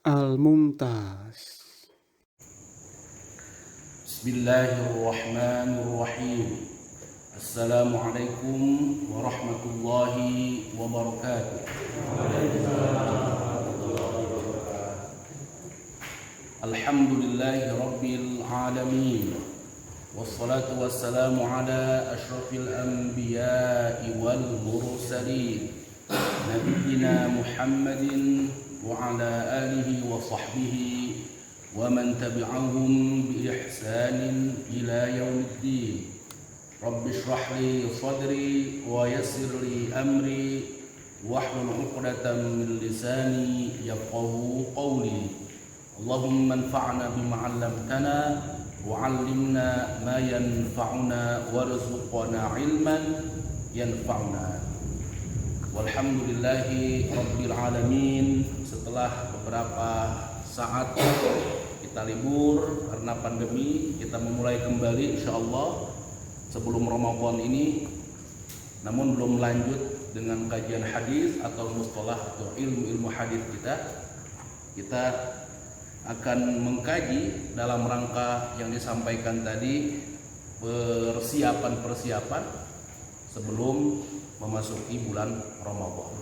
Al-Mumtaz. Bismillahirrahmanirrahim. Assalamualaikum warahmatullahi wabarakatuh. Alhamdulillahi rabbil alamin. Wassalatu wassalamu ala asyrafil anbiya'i wal mursalin Nabiyyina Muhammadin wa ala alihi wa sahbihi wa man tabi'ahum bi ihsanin ila yaumiddin. Rabbi shrah li sadri wa yassir li amri wahlul 'uqdatam min lisani yafqahu qawli. Allahumma anfa'na bima 'allamtana wa 'allimna ma yanfa'una warzuqna 'ilman yanfa'una. Walhamdulillahi rabbil alamin. Setelah beberapa saat kita libur karena pandemi, kita memulai kembali insyaallah sebelum Ramadan ini, namun belum lanjut dengan kajian hadis atau mustalah atau ilmu hadis kita akan mengkaji dalam rangka yang disampaikan tadi, persiapan sebelum memasuki bulan Ramadan.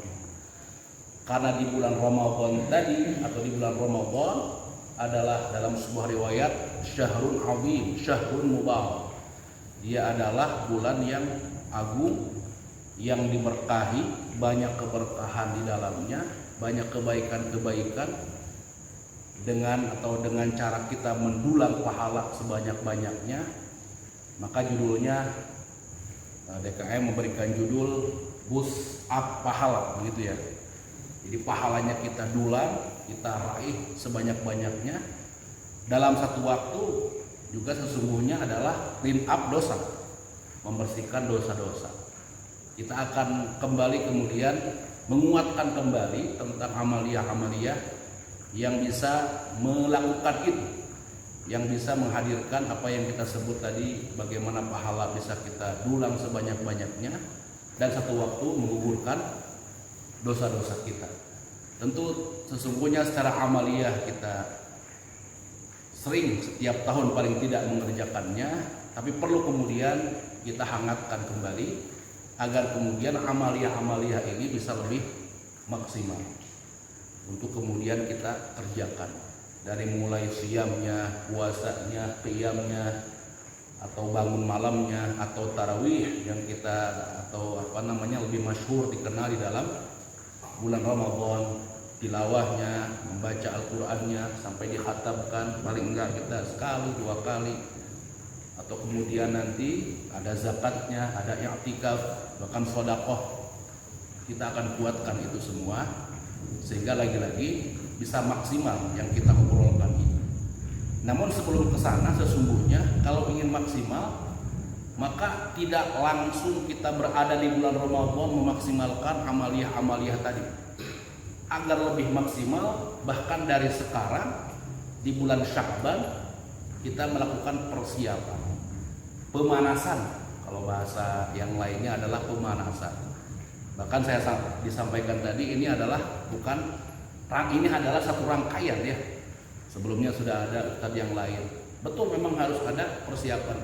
Karena di bulan Ramadan tadi atau di bulan Ramadan adalah dalam sebuah riwayat syahrun azim, syahrun mubarak. Dia adalah bulan yang agung, yang diberkahi, banyak keberkahan di dalamnya, banyak kebaikan-kebaikan. Dengan cara kita mendulang pahala sebanyak-banyaknya, maka judulnya DKM memberikan judul bus up pahala, begitu ya. Jadi pahalanya kita dulang, kita raih sebanyak-banyaknya. Dalam satu waktu juga sesungguhnya adalah clean up dosa, membersihkan dosa-dosa. Kita akan kembali kemudian menguatkan kembali tentang amaliyah-amaliyah yang bisa melakukan itu, yang bisa menghadirkan apa yang kita sebut tadi, bagaimana pahala bisa kita dulang sebanyak-banyaknya dan satu waktu menggugurkan dosa-dosa kita. Tentu sesungguhnya secara amaliyah kita sering setiap tahun paling tidak mengerjakannya, tapi perlu kemudian kita hangatkan kembali agar kemudian amaliyah-amaliyah ini bisa lebih maksimal untuk kemudian kita kerjakan, dari mulai siamnya, puasanya, qiyamnya, atau bangun malamnya, atau tarawih yang kita lebih masyhur dikenal di dalam bulan Ramadan, tilawahnya, membaca Al-Qur'annya sampai dikhatamkan paling enggak kita sekali dua kali, atau kemudian nanti ada zakatnya, ada i'tikaf, bahkan sedekah. Kita akan kuatkan itu semua sehingga lagi-lagi bisa maksimal yang kita obrolkan ini. Namun sebelum ke sana, sesungguhnya kalau ingin maksimal, maka tidak langsung kita berada di bulan Ramadan memaksimalkan amaliyah-amaliyah tadi. Agar lebih maksimal, bahkan dari sekarang di bulan Sya'ban kita melakukan persiapan, pemanasan. Kalau bahasa yang lainnya adalah pemanasan. Bahkan saya disampaikan tadi, ini adalah satu rangkaian ya. Sebelumnya sudah ada ustadz yang lain. Betul, memang harus ada persiapan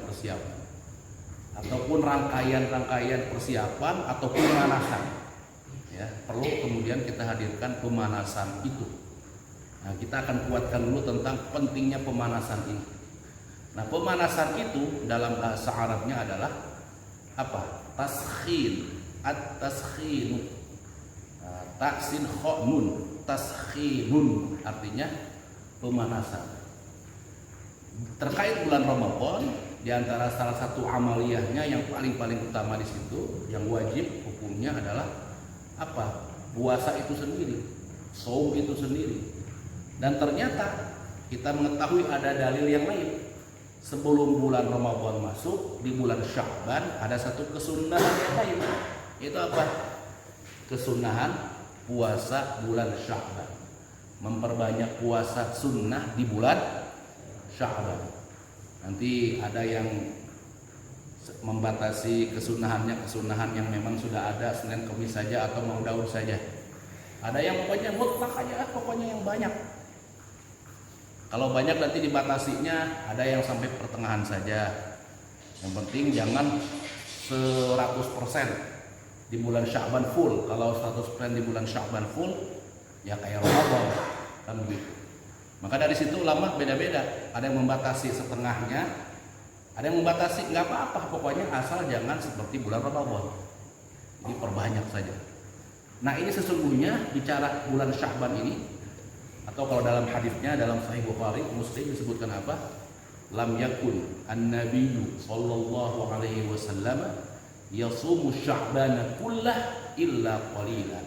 ataupun rangkaian persiapan atau pemanasan. Ya, perlu kemudian kita hadirkan pemanasan itu. Nah, kita akan kuatkan dulu tentang pentingnya pemanasan ini. Nah, pemanasan itu dalam bahasa Arabnya adalah apa? Taskhin. At-taskhin, taksin kha nun, taskhinun, artinya pemanasan. Terkait bulan Ramadan, di antara salah satu amaliyahnya yang paling utama di situ, yang wajib hukumnya adalah apa? Puasa itu sendiri, shaum itu sendiri. Dan ternyata kita mengetahui ada dalil yang lain. Sebelum bulan Ramadan masuk, di bulan Sya'ban ada satu kesunahan yang lain. Itu apa? Kesunahan puasa bulan Sya'ban. Memperbanyak puasa sunnah di bulan Sya'ban. Nanti ada yang membatasi kesunahan yang memang sudah ada Senin Kamis saja atau mau Daud saja. Ada yang pokoknya mutlak aja, pokoknya yang banyak. Kalau banyak nanti dibatasinya, ada yang sampai pertengahan saja. Yang penting jangan 100% di bulan Sya'ban full. Kalau 100% di bulan Sya'ban full, ya kayak Ramadan kan begitu. Maka dari situ ulama beda-beda. Ada yang membatasi setengahnya, ada yang membatasi nggak apa-apa, pokoknya asal jangan seperti bulan Ramadan. Jadi perbanyak saja. Nah ini sesungguhnya bicara bulan Sya'ban ini, atau kalau dalam hadisnya dalam Sahih Bukhari Muslim disebutkan apa? Lam yakun an-nabiyyu sallallahu alaihi wasallam yasumu Sya'bana kullah illa qalilan.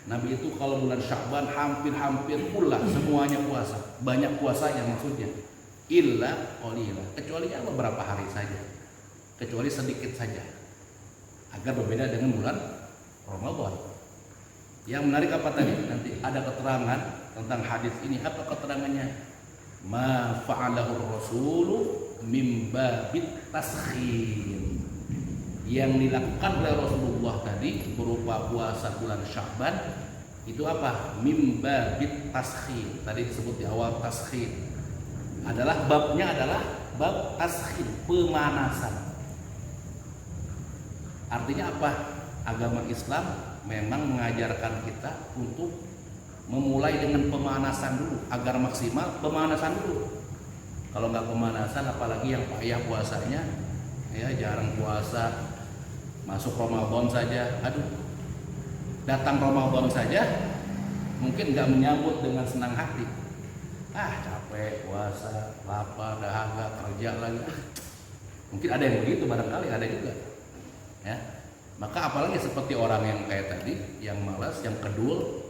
Nabi itu kalau bulan Sya'ban hampir kullah semuanya puasa, banyak puasanya maksudnya. Illa qalilan, kecuali beberapa hari saja, kecuali sedikit saja, agar berbeda dengan bulan Ramadan. Yang menarik apa tadi? Nanti ada keterangan tentang hadis ini. Apa keterangannya? Ma fa'alahu rasulu mim babit taskhin. Yang dilakukan oleh Rasulullah tadi berupa puasa bulan Sya'ban itu apa? Mim babit taskhin. Tadi disebut di awal taskhin. Babnya adalah bab taskhin, pemanasan. Artinya apa? Agama Islam memang mengajarkan kita untuk memulai dengan pemanasan dulu agar maksimal. Pemanasan dulu. Kalau nggak pemanasan, apalagi yang payah puasanya, ya jarang puasa, masuk Ramadan saja, aduh, datang Ramadan saja mungkin nggak menyambut dengan senang hati. Capek puasa, lapar, dahaga, kerja lagi. Mungkin ada yang begitu, barangkali ada juga. Ya, maka apalagi seperti orang yang kayak tadi, yang malas, yang kedul.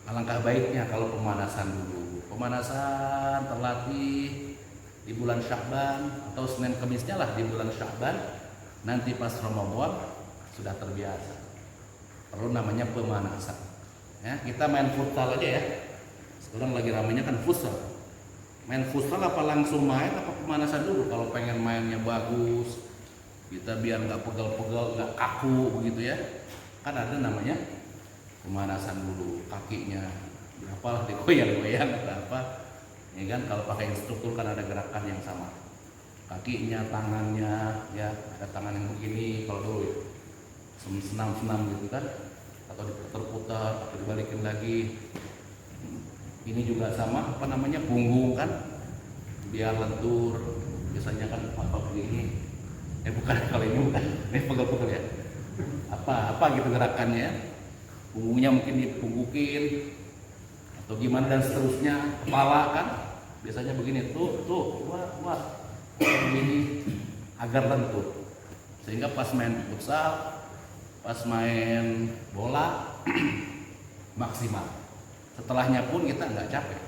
Alangkah baiknya kalau pemanasan dulu, pemanasan terlatih di bulan Sya'ban atau Senin Kemisnya lah di bulan Sya'ban. Nanti pas Ramadan sudah terbiasa. Perlu namanya pemanasan. Ya, kita main futsal aja ya. Sekarang lagi ramainya kan futsal. Main futsal apa langsung main apa pemanasan dulu? Kalau pengen mainnya bagus, kita biar nggak pegel-pegel, nggak kaku begitu ya. Kan ada namanya pemanasan dulu, kakinya apalah digoyang-goyang atau apa. Ya kan, kalau pakai instruktur kan ada gerakan yang sama. Kakinya, tangannya, ya ada tangan yang begini kalau dulu ya. Senam-senam gitu kan, atau diputar-putar, atau dibalikin lagi. Ini juga sama, apa namanya, punggung kan, biar lentur. Biasanya kan apa begini. Bukan, kalau ini bukan, ini pegel-pegel ya. Apa gitu gerakannya. Punggungnya mungkin dipunggukin atau gimana dan seterusnya. Kepala kan biasanya begini, tuh wah begini agar lentur, sehingga pas main futsal, pas main bola maksimal. Setelahnya pun kita nggak capek.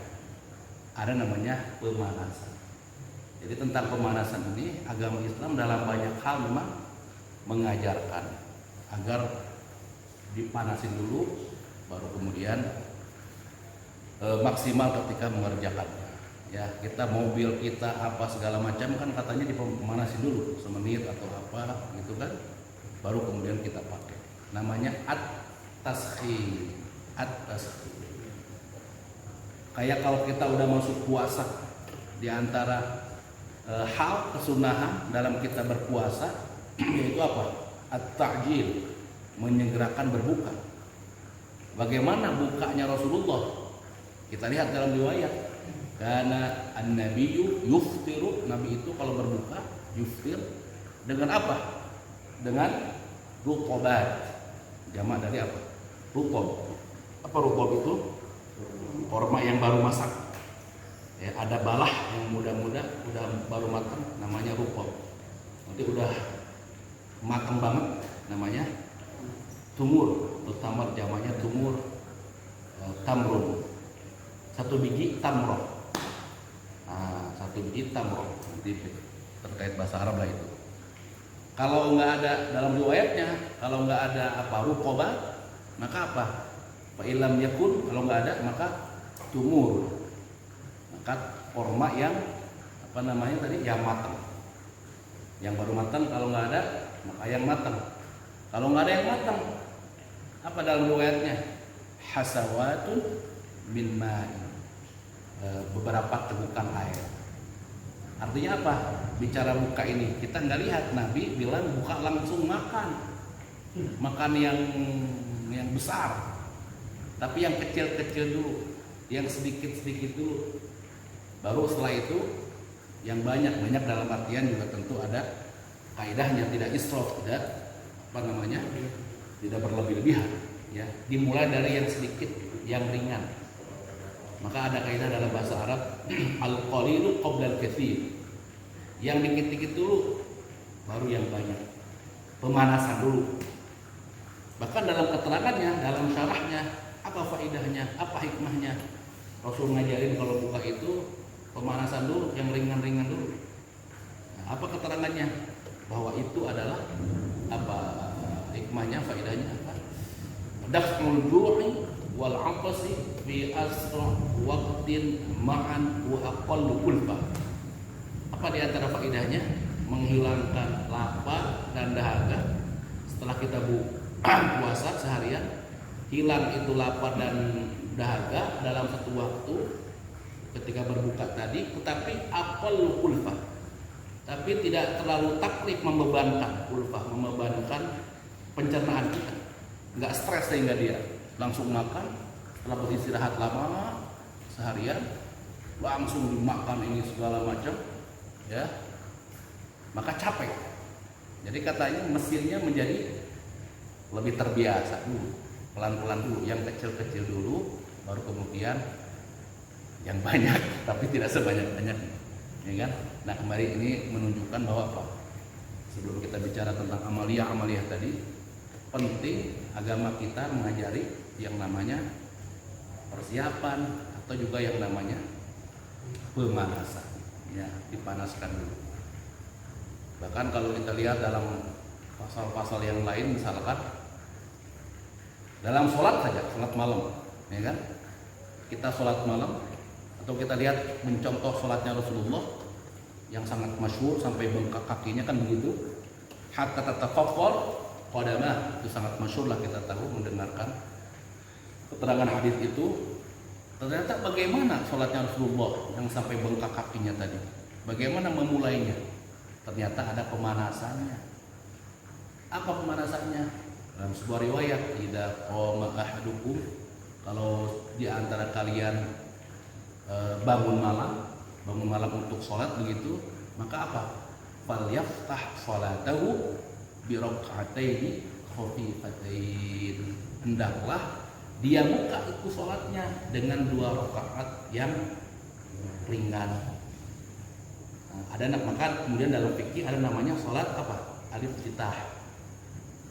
Ada namanya pemanasan. Jadi tentang pemanasan ini agama Islam dalam banyak hal memang mengajarkan agar dipanasin dulu, baru kemudian maksimal ketika mengerjakannya. Ya, kita mobil kita apa segala macam kan katanya dipanasin dulu semenit atau apa gitu kan, baru kemudian kita pakai. Namanya at-taskhin. Kayak kalau kita udah masuk puasa, di antara hal kesunahan dalam kita berpuasa yaitu apa? At-ta'jil, menyegerakan berbuka. Bagaimana bukanya Rasulullah? Kita lihat dalam riwayat, karena an-nabiyyu yuftiru, Nabi itu kalau berbuka yuftir dengan apa? Dengan rutobat. Jamak dari apa? Rutob. Apa rutob itu? Korma yang baru masak. Ya, ada balah yang muda-muda udah baru matang, namanya rutob. Nanti udah matang banget, namanya tumur, terutama jamaknya tumur, tamrun. Satu biji tamroh. Satu biji tamroh. Nanti terkait bahasa Arab lah itu. Kalau nggak ada dalam riwayatnya, kalau nggak ada apa ruqabah, maka apa? Fa ilam yakun, kalau nggak ada maka tumur. Maka korma yang apa namanya tadi, yang matang. Yang baru matang, kalau nggak ada maka yang matang. Kalau nggak ada yang matang, apa dalam riwayatnya? Hasawatun min ma'in. beberapa tegukan air. Artinya apa? Bicara buka ini kita nggak lihat Nabi bilang buka langsung makan yang besar, tapi yang kecil-kecil dulu, yang sedikit-sedikit dulu. Baru setelah itu yang banyak dalam artian juga tentu ada kaidahnya, tidak israf, tidak berlebih-lebihan. Ya, dimulai dari yang sedikit, yang ringan. Maka ada kaidah dalam bahasa Arab al-qalilu qabla al-katsir. Yang dikit-dikit dulu baru yang banyak. Pemanasan dulu. Bahkan dalam keterangannya, dalam syarahnya, apa faedahnya, apa hikmahnya? Rasul ngajarin kalau buka itu pemanasan dulu, yang ringan-ringan dulu. Nah, apa keterangannya? Bahwa itu adalah apa hikmahnya, faedahnya apa? Daf'ul ju'i wal 'atasi fi asra waqtin ma'an wa aqallu kulfah. Apa di antara faedahnya? Menghilangkan lapar dan dahaga. Setelah kita puasa seharian, hilang itu lapar dan dahaga dalam satu waktu ketika berbuka tadi, tetapi aqallu kulfah. Tapi tidak terlalu taklif, membebankan pencernaan kita. Enggak stres sehingga dia langsung makan setelah beristirahat lama seharian langsung dimakan ini segala macam, ya, maka capek. Jadi katanya mesinnya menjadi lebih terbiasa dulu, pelan-pelan dulu, yang kecil-kecil dulu, baru kemudian yang banyak, tapi tidak sebanyak-banyak, ya kan? Nah, kemarin ini menunjukkan bahwa apa? Sebelum kita bicara tentang amaliyah tadi, penting agama kita mengajari yang namanya persiapan atau juga yang namanya pemanasan, ya, dipanaskan dulu. Bahkan kalau kita lihat dalam pasal-pasal yang lain, misalkan dalam sholat saja, sholat malam, ya kan? Kita sholat malam atau kita lihat mencontoh sholatnya Rasulullah yang sangat masyhur sampai bengkak kakinya kan begitu, hatta tatafaffar qadamah, itu sangat masyhur lah, kita tahu mendengarkan keterangan hadis itu. Ternyata bagaimana sholatnya Rasulullah yang sampai bengkak kakinya tadi, bagaimana memulainya? Ternyata ada pemanasannya. Apa pemanasannya? Dalam sebuah riwayat, idza qama ahadukum, kalau di antara kalian bangun malam untuk sholat begitu, maka apa? Falyaftah sholatahu bi rak'ataini khafifatain. Hendaklah dia buka itu sholatnya dengan 2 rakaat yang ringan. Nah, maka kemudian dalam fikih ada namanya sholat apa? Al-iftitah.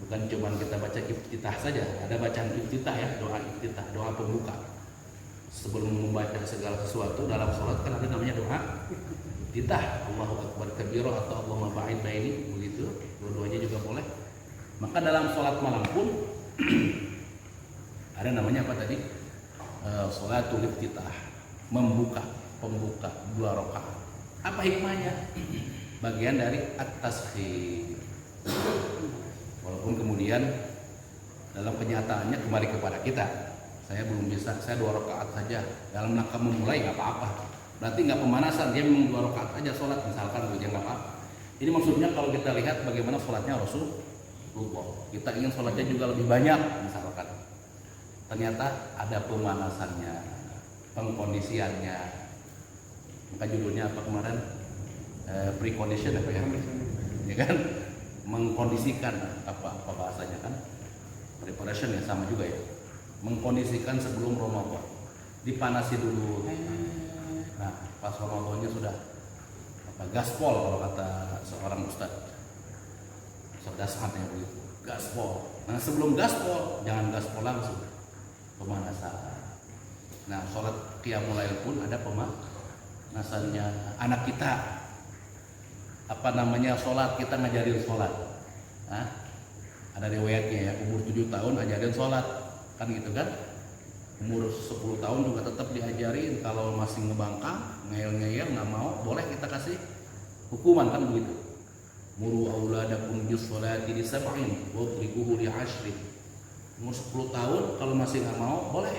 Bukan cuma kita baca iftitah saja, ada bacaan iftitah, ya, doa iftitah, doa pembuka. Sebelum membaca segala sesuatu dalam sholat kan ada namanya doa iftitah, Allahu akbar kabira atau Allahumma ba'id baini, begitu. Dua-duanya juga boleh. Maka dalam sholat malam pun ada namanya apa tadi? Sholatul iftitah, pembuka 2 rakaat. Apa hikmahnya? Bagian dari at-tasbih. Walaupun kemudian dalam kenyataannya kembali kepada kita, saya belum bisa, saya 2 rakaat saja dalam rangka memulai, nggak apa-apa. Berarti nggak pemanasan, dia memang 2 rakaat aja sholat misalkan, dia nggak apa-apa. Ini maksudnya kalau kita lihat bagaimana sholatnya Rasulullah, kita ingin sholatnya juga lebih banyak misalkan. Ternyata ada pemanasannya, pengkondisiannya. Maka judulnya apa kemarin? Precondition apa ya? Ya kan? Mengkondisikan apa bahasanya kan? Preparation ya, sama juga ya. Mengkondisikan sebelum Ramadan. Dipanasi dulu. Nah, pas Ramadannya sudah gaspol kalau kata seorang ustadz. Serdasatnya begitu. Gaspol. Nah, sebelum gaspol jangan gaspol langsung. Pemanasan. Nah, sholat qiyamul lail pun ada pemanasannya. Anak kita sholat, kita ngajarin sholat. Nah, ada riwayatnya ya, umur 7 tahun ajarin sholat, kan gitu kan. Umur 10 tahun juga tetap diajarin. Kalau masih ngebangkang, ngeyel-ngeyel, nggak mau, boleh kita kasih hukuman, kan begitu. Muru auladakum bis sholati li sab'in wadribuhu li 'ashrin. Umur 10 tahun kalau masih nggak mau, boleh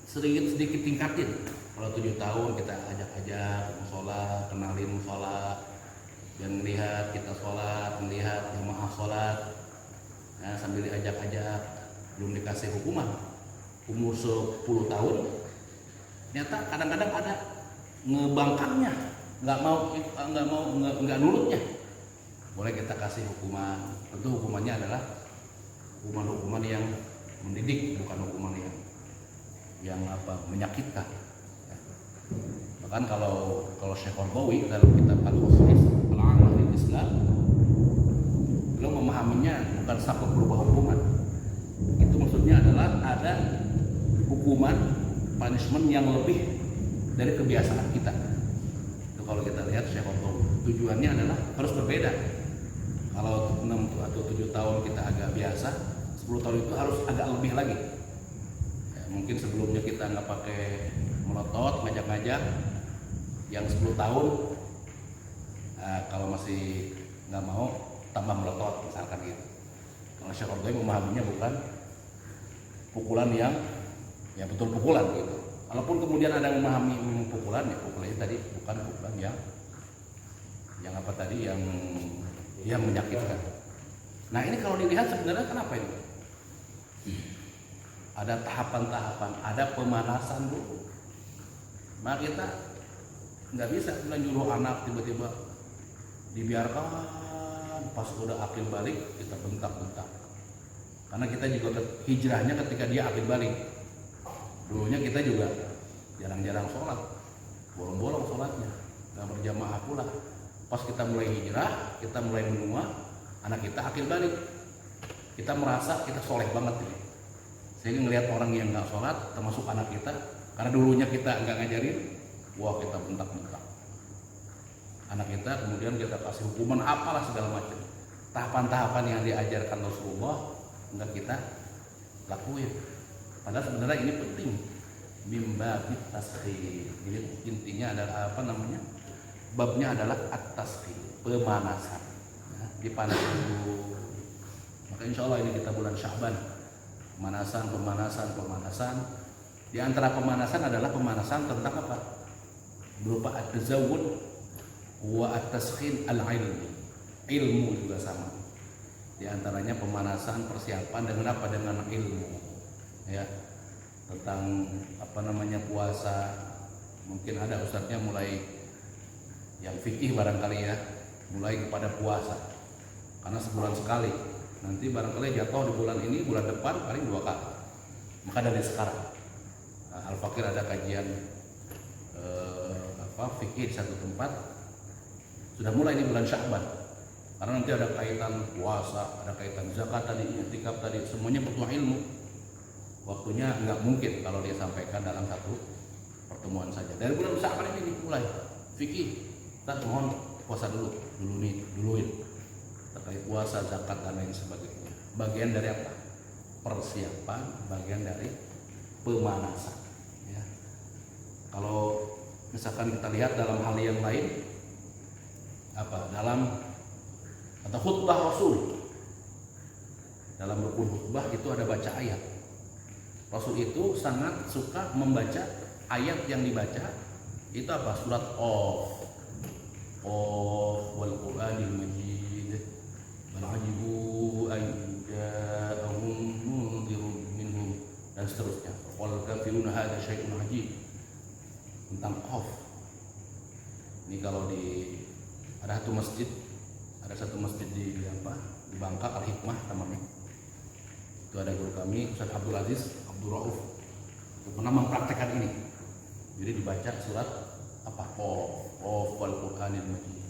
sedikit tingkatin. Kalau 7 tahun kita ajak-ajak sholat, kenalin sholat, dan melihat kita sholat, melihat jamaah sholat, nah, sambil diajak-ajak, belum dikasih hukuman. Umur 10 tahun, ternyata kadang-kadang ada ngebangkangnya, nggak nurutnya. Boleh kita kasih hukuman. Tentu hukumannya adalah hukuman yang mendidik, bukan hukuman yang menyakitkan. Bahkan kalau Syekh Qaradawi dalam kitab Al-Amal di Islam, beliau memahaminya bukan saklek berubah hukuman. Itu maksudnya adalah ada hukuman punishment yang lebih dari kebiasaan kita. Itu kalau kita lihat Syekh Qaradawi, tujuannya adalah harus berbeda. Kalau 6 atau 7 tahun kita agak biasa, 10 tahun itu harus agak lebih lagi. Ya, mungkin sebelumnya kita nggak pakai melotot, ngajak-ngajak. Yang 10 tahun, kalau masih nggak mau, tambah melotot misalkan gitu. Kalau Syekh Qaradawi memahaminya bukan pukulan yang ya betul pukulan gitu. Walaupun kemudian ada yang memahami pukulan, ya pukulannya tadi bukan pukulan yang apa tadi yang menyakitkan. Nah ini kalau dilihat sebenarnya kenapa ini? Ada tahapan-tahapan, ada pemanasan dulu. Maka kita nggak bisa nyuruh anak tiba-tiba dibiarkan pas udah akil balik kita bentak-bentak. Karena kita juga hijrahnya ketika dia akil balik. Dulunya kita juga jarang-jarang sholat, bolong-bolong sholatnya, nggak berjamaah pula. Pas kita mulai hijrah, kita mulai menua, anak kita akil balik. Kita merasa kita soleh banget ini. Sehingga ngelihat orang yang nggak sholat, termasuk anak kita, karena dulunya kita nggak ngajarin, wah kita bentak-bentak. Anak kita kemudian kita kasih hukuman apalah segala macam. Tahapan-tahapan yang diajarkan Rasulullah nggak kita lakuin. Padahal sebenarnya ini penting. Mimbabit tasghir. Jadi intinya adalah babnya adalah at-tasghir, pemanasan. Nah, dipanas dulu. Maka insya Allah ini kita bulan Sya'ban. Pemanasan. Di antara pemanasan adalah pemanasan tentang apa? Berupa at-tazawwud wa at-tasghir al-ilmi. Ilmu juga sama. Di antaranya pemanasan, persiapan dengan apa? Dengan ilmu. Ya. Tentang puasa. Mungkin ada ustadznya mulai yang fikih barangkali ya, mulai kepada puasa. Karena sebulan sekali. Nanti barangkali jatuh di bulan ini, bulan depan paling 2 kali. Maka dari sekarang Al-Fakir ada kajian fikih di satu tempat. Sudah mulai ini bulan Sya'ban. Karena nanti ada kaitan puasa, ada kaitan zakat tadi, i'tikaf tadi, semuanya butuh ilmu. Waktunya nggak mungkin kalau dia sampaikan dalam satu pertemuan saja. Dari bulan Sya'ban ini mulai fikih. Kita mohon puasa duluin terkait puasa, zakat dan lain sebagainya. Bagian dari apa? Persiapan, bagian dari pemanasan. Ya. Kalau misalkan kita lihat dalam hal yang lain, dalam atau khutbah Rasul, dalam rukun khutbah itu ada baca ayat. Rasul itu sangat suka membaca ayat yang dibaca itu apa? Surat Qaf wal Qur'anil Majid bal ajibu an ja'ahum munzirun minhum dan seterusnya. Wal kafiruna hadza syai'un ajib. Tentang Qaf. Ini kalau ada satu masjid di Bangka, Al-Hikmah namanya. Itu ada guru kami Ustaz Abdul Aziz Abdul Rauf itu pernah mempraktekkan ini. Jadi dibaca surat Qaf wal Qur'anil Majid.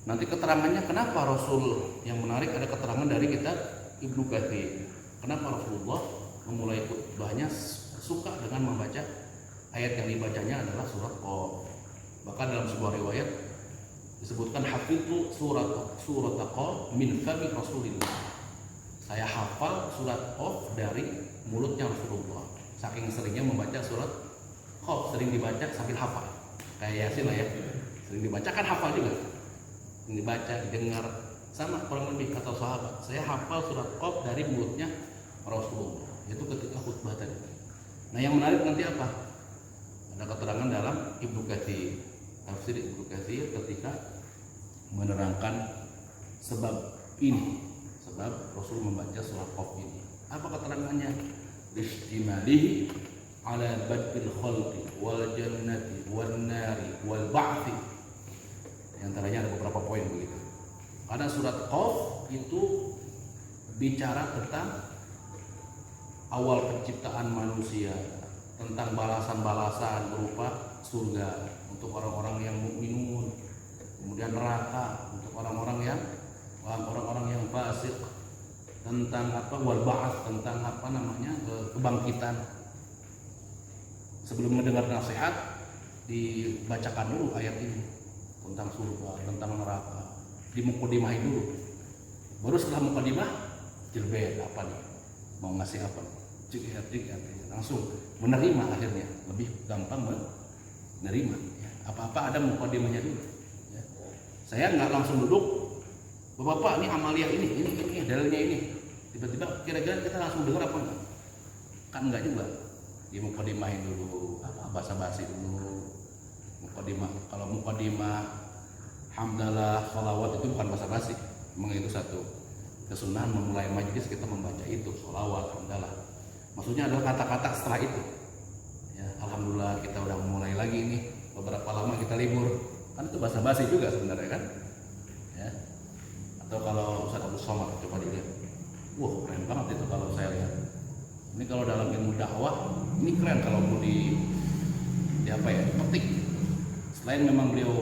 Nanti keterangannya kenapa Rasul yang menarik, ada keterangan dari kitab Ibnu Katsir. Kenapa Rasulullah memulai khutbahnya suka dengan membaca ayat yang dibacanya adalah surat Qaf. Bahkan dalam sebuah riwayat disebutkan hafidhu surat Qaf min fami Rasulillah. Saya hafal surat Qaf dari mulutnya Rasulullah. Saking seringnya membaca surat Qaf, sering dibaca sambil hafal. Kayak Yasin lah ya. Sering dibaca kan hafal juga. Sering dibaca, didengar, sama kurang lebih kata sahabat. Saya hafal surat Qaf dari mulutnya Rasulullah. Itu ketika khutbah tadi. Nah yang menarik nanti apa? Ada keterangan dalam Ibnu Katsir, tafsir Ibnu Katsir ketika menerangkan sebab ini, sebab Rasul membaca surah Qaf ini. Apa keterangannya? Istimalihi ala badil khalqi wal jannati wan nari wal ba'thi. Di antaranya ada beberapa poin begitu. Karena surat Qaf itu bicara tentang awal penciptaan manusia, tentang balasan-balasan berupa surga untuk orang-orang yang mukminun, kemudian neraka untuk orang-orang yang fasik, tentang wal ba'ats, tentang kebangkitan. Sebelum mendengar nasihat dibacakan dulu ayat ini tentang surga, tentang neraka, dimukadimahin dulu. Baru setelah mukadimah jelbet apa nih? Mau ngasih apa? Langsung menerima, akhirnya lebih gampang menerima. Apa-apa ada mukadimahnya dulu. Ya. Saya nggak langsung duduk, Bapak ini amalia ini dalilnya ini. Tiba-tiba kira-kira kita langsung dengar apa enggak? Kan enggak juga. Di mukadimahin dulu, basa-basi dulu. Mukadimah. Kalau mukadimah hamdalah, sholawat itu bukan basa-basi. Memang itu satu kesunahan memulai majlis kita membaca itu, sholawat, hamdalah. Maksudnya adalah kata-kata setelah itu. Ya, alhamdulillah kita udah mulai lagi ini. Beberapa lama kita libur. Kan itu basa-basi juga sebenarnya kan? Ya. Atau kalau Ustaz Abdul Somad coba dilihat. Wah, keren banget itu kalau saya lihat. Ini kalau dalam ilmu dakwah, ini keren kalau mau petik. Selain memang beliau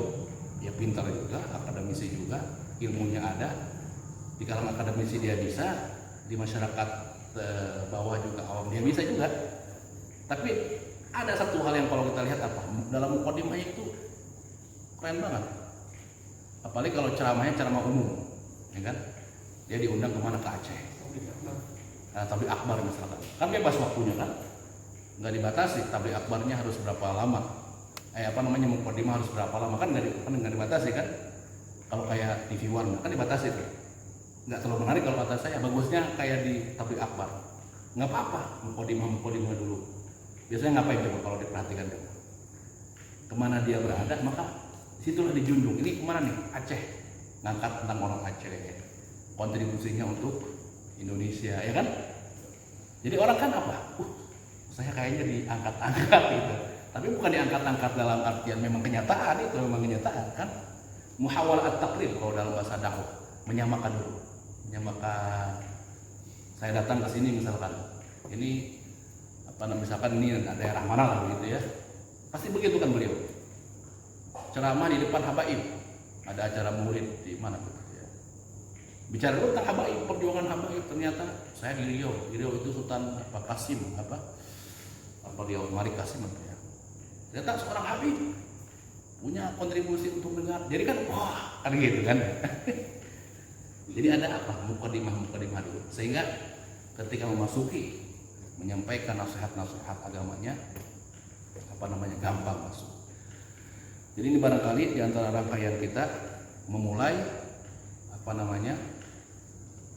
ya pintar juga, akademisi juga, ilmunya ada. Di kalangan akademisi dia bisa, di masyarakat bawah juga awam dia bisa juga. Tapi ada satu hal yang kalau kita lihat dalam mukadimahnya itu keren banget. Apalagi kalau ceramah umum, ya kan? Dia diundang kemana, ke Aceh. Nah, tabligh akbar misalkan, kan bebas waktunya kan, nggak dibatasi. Tabligh akbarnya harus berapa lama? Mukadimah harus berapa lama kan nggak dibatasi kan? Kalau kayak TV One kan dibatasi tuh. Nggak terlalu menarik kalau kata saya. Bagusnya kayak di tabligh akbar, nggak apa-apa mukadimah dulu. Biasanya ngapain coba kalau diperhatikan coba? Kemana dia berada maka situlah dijunjung. Ini kemana nih? Aceh, ngangkat tentang orang Aceh, kontribusinya untuk Indonesia, ya kan? Jadi orang kan saya kayaknya diangkat-angkat gitu. Tapi bukan diangkat-angkat dalam artian memang kenyataan, itu memang kenyataan kan? Muhawalah at-taqrir kalau dalam bahasa dakwah, menyamakan dulu. Saya datang ke sini misalkan, ini misalkan ini daerah mana lah begitu ya, pasti begitu kan beliau ceramah di depan habaib, ada acara maulid di mana gitu ya, bicara dulu tentang habaib, perjuangan habaib. Ternyata saya di Riau itu Sultan Kasim Riau Mari Kasim ya. Ternyata seorang habib punya kontribusi untuk negara, jadi kan kan gitu kan. Jadi ada mukadimah dulu, sehingga ketika memasuki menyampaikan nasihat agamanya gampang masuk. Jadi ini barangkali di antara rangkaian kita memulai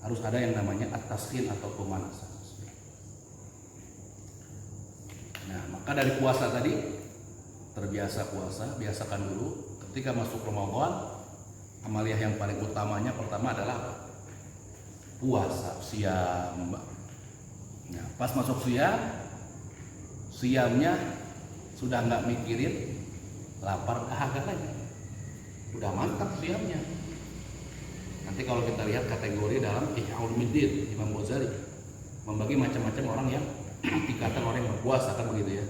harus ada yang namanya at-taskin atau pemanasan. Nah, maka dari puasa tadi terbiasa puasa, biasakan dulu ketika masuk Ramadan. Amaliyah yang paling utamanya pertama adalah puasa, siam. Nah, pas masuk siamnya sudah nggak mikirin lapar dahaga lagi, udah mantap siamnya. Nanti kalau kita lihat kategori dalam Ihya Ulumuddin, Imam Ghazali membagi macam-macam orang yang tingkatan orang yang berpuasa kan begitu ya.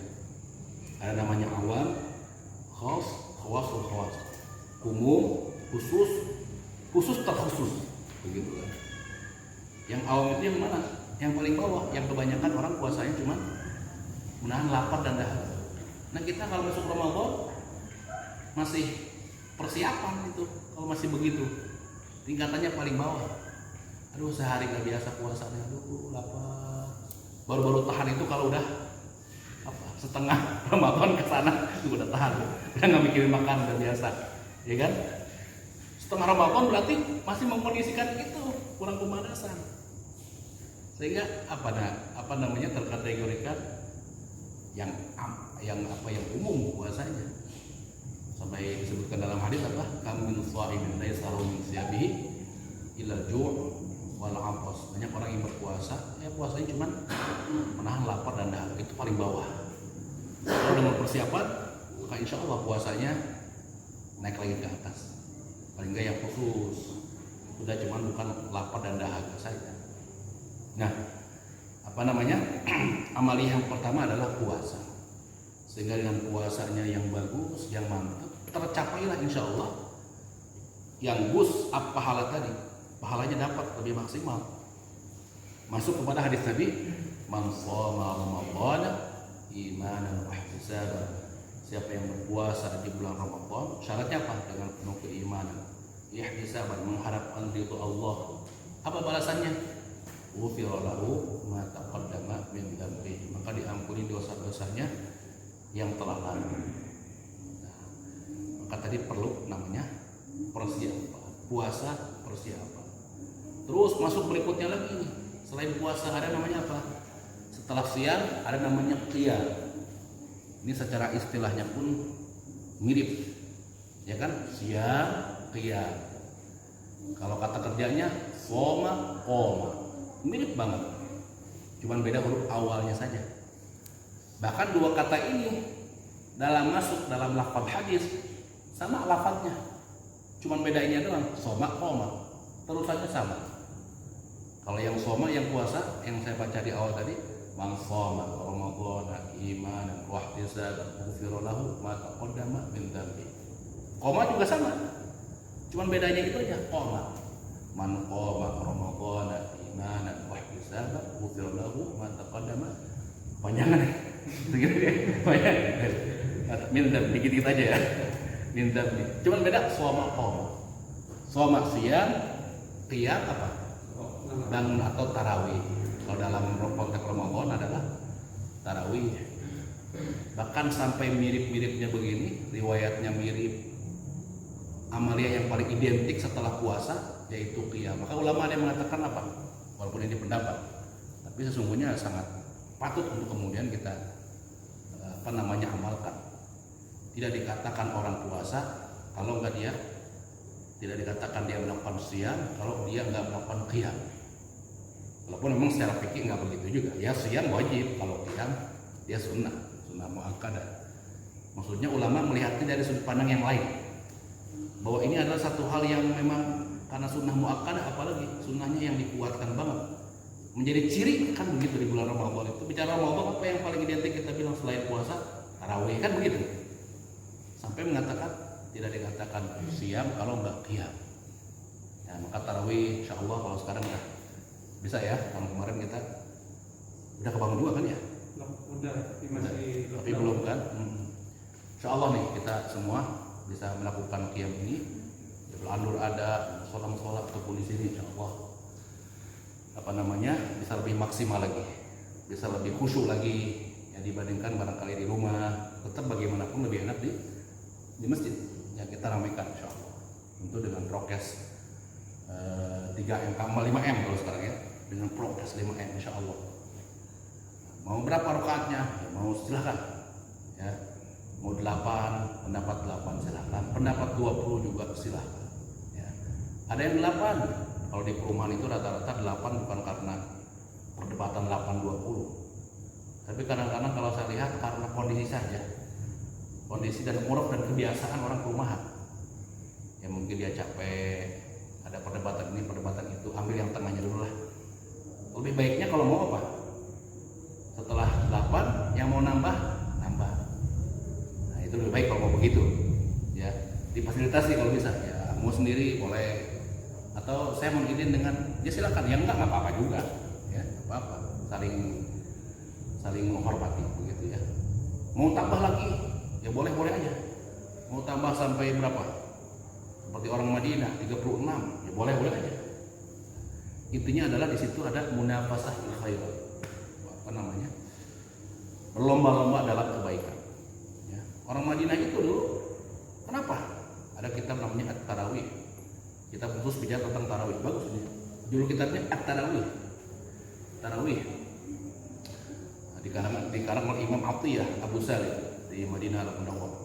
Ada namanya awam, khas, khawasul khawas, umum, khusus terkhusus begitu kan. Yang awam itu yang mana? Yang paling bawah, yang kebanyakan orang puasanya cuma menahan lapar dan dahaga. Nah, kita kalau masuk Ramadan masih persiapan itu, kalau masih begitu tingkatannya paling bawah. Aduh, sehari gak biasa puasanya, aduh lapar. Baru-baru tahan itu kalau udah setengah Ramadan ke sana itu udah tahan, udah nggak mikirin makan, udah biasa, ya kan? Setengah Ramadan berarti masih mengkondisikan itu, kurang pemanasan, sehingga terkategorikan yang umum puasanya. Sampai disebutkan dalam hadis apa? Kam min sha'imin laisa lahu min siyabihi illa ju' wal 'atas. Banyak orang yang berpuasa, ya puasanya cuma menahan lapar dan dahaga, itu paling bawah. Kalau dengan persiapan, maka insya Allah puasanya naik lagi ke atas. Paling enggak yang khusus, sudah cuma bukan lapar dan dahaga saja. Nah, amalia yang pertama adalah puasa. Sehingga dengan puasanya yang bagus, yang mantap, tercapailah insya Allah yang gus pahala tadi. Pahalanya dapat lebih maksimal. Masuk kepada hadis Nabi, man shoma ramadhana imanan wa ihtisaban. Siapa yang berpuasa di bulan Ramadan, syaratnya apa? Dengan penuh keimanan, ihtisaban, mengharapkan ridho Allah. Apa balasannya? Ghufira lahu ma taqaddama min dhanbihi. Maka diampuni dosa-dosanya yang telah lalu. Nah, maka tadi perlu namanya persiapan. Puasa persiapan. Terus masuk berikutnya lagi. Selain puasa ada namanya apa? Setelah siang ada namanya qiyam. Ini secara istilahnya pun mirip, ya kan? Siang, qiyam. Kalau kata kerjanya shoma, qoma, mirip banget. Cuman beda huruf awalnya saja. Bahkan dua kata ini masuk dalam lafaz hadis sama lafaznya. Cuman bedanya doang, shoma, qoma. Terusannya sama. Kalau yang shoma, yang puasa, yang saya baca di awal tadi, man shoma ramadhana imanan wa ihtisaban ghufira lahu ma taqaddama min dhanbi. Qoma juga sama. Cuman bedanya itu aja, qoma. Man qoma ramadhana imanan wa ihtisaban ghufira lahu ma taqaddama. Panjangan ya. Begitu ya. Banyak. Min dhanbi dikit aja ya. Min dhanbi. Cuman beda shoma qoma. Shoma siang, qiyam apa? Bangun atau tarawih. Kalau dalam konteks Ramadan adalah tarawih. Bahkan sampai mirip-miripnya begini, riwayatnya mirip. Amalia yang paling identik setelah puasa yaitu qiyam. Maka ulama ada yang mengatakan apa? Walaupun ini pendapat, tapi sesungguhnya sangat patut untuk kemudian kita amalkan. Tidak dikatakan orang puasa kalau enggak dia, tidak dikatakan dia melakukan siam kalau dia enggak melakukan qiyam. Walaupun memang secara fikih nggak begitu juga. Ya siam wajib, kalau qiyam dia sunnah muakkadah. Maksudnya ulama melihatnya dari sudut pandang yang lain. Bahwa ini adalah satu hal yang memang karena sunnah muakkadah, apalagi sunnahnya yang dikuatkan banget. Menjadi ciri kan begitu di bulan Ramadan itu. Bicara Ramadan apa yang paling identik kita bilang selain puasa? Tarawih kan begitu. Sampai mengatakan tidak dikatakan siam kalau nggak qiyam. Ya, maka tarawih insya Allah kalau sekarang udah bisa ya, tahun kemarin kita udah kebangun juga kan ya? Udah, tapi belum kan? Insya Allah nih kita semua bisa melakukan qiyam ini. Al-Nur ada, sholat ataupun di sini insya Allah bisa lebih maksimal lagi, bisa lebih khusyuk lagi ya dibandingkan barangkali di rumah. Tetap bagaimanapun lebih enak di masjid ya, kita ramaikan insya Allah. Tentu dengan prokes 3M, 5M kalau sekarang ya, dengan prokes 5M insya Allah. Mau berapa rakaatnya? Ya, mau silahkan ya. Mau 8, pendapat 8 silahkan, pendapat 20 juga silahkan ya. Ada yang 8, kalau di perumahan itu rata-rata 8 bukan karena perdebatan 8-20, tapi kadang-kadang kalau saya lihat karena kondisi saja, kondisi dan uruf dan kebiasaan orang perumahan ya. Mungkin dia capek, ada perdebatan ini perdebatan itu, ambil yang tengahnya dulu lah. Lebih baiknya kalau mau apa, setelah 8 yang mau nambah. Nah itu lebih baik kalau mau begitu ya, difasilitasi kalau bisa ya. Mau sendiri boleh, atau saya mau izin dengan ya silakan, yang enggak apa-apa juga ya, apa-apa, saling menghormati begitu ya. Mau tambah lagi ya boleh-boleh aja, mau tambah sampai berapa seperti orang Madinah 36 ya boleh-boleh aja. Intinya adalah di situ ada munafasah khairat, berlomba-lomba dalam kebaikan ya. Orang Madinah itu dulu kenapa ada kitab namanya At-Tarawih, kita khusus bicara tentang tarawih, bagus ini judul kitabnya At-Tarawih. Tarawih dikarang oleh Imam Atiyah Abu Salim di Madinah Al-Munawwarah.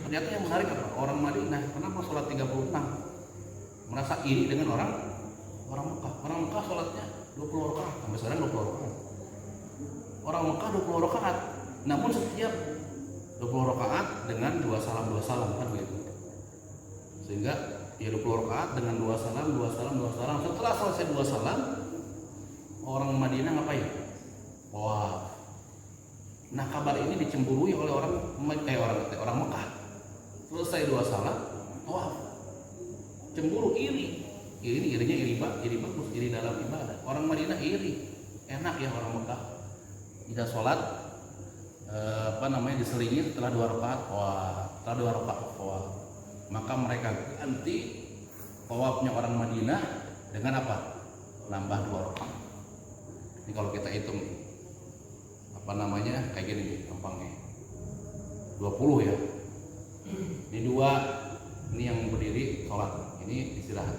Ternyata yang menarik apa? Orang Madinah kenapa sholat 36? Merasa iri dengan orang Mekah. Orang Mekah sholatnya 20 rakaat, sampai sekarang 20 rakaat. Orang Mekah 20 rakaat, namun setiap 20 rakaat dengan 2 salam kan begitu. Sehingga ya 20 rakaat dengan 2 salam. Setelah selesai 2 salam, orang Madinah ngapain? Wah. Nah, kabar ini dicemburui oleh orang Mekah. Selesai 2 salam, wah. Cemburu, irinya iri bagus, iri dalam ibadah. Orang Madinah iri, enak ya orang Mekah. Tidak sholat diselingi setelah 2 rakaat, wah. Maka mereka ganti tawafnya orang Madinah dengan apa? Nambah 2 rakaat. Ini kalau kita hitung kayak gini nih gampangnya. 20 ya. Ini 2, ini yang berdiri sholat, ini istirahat.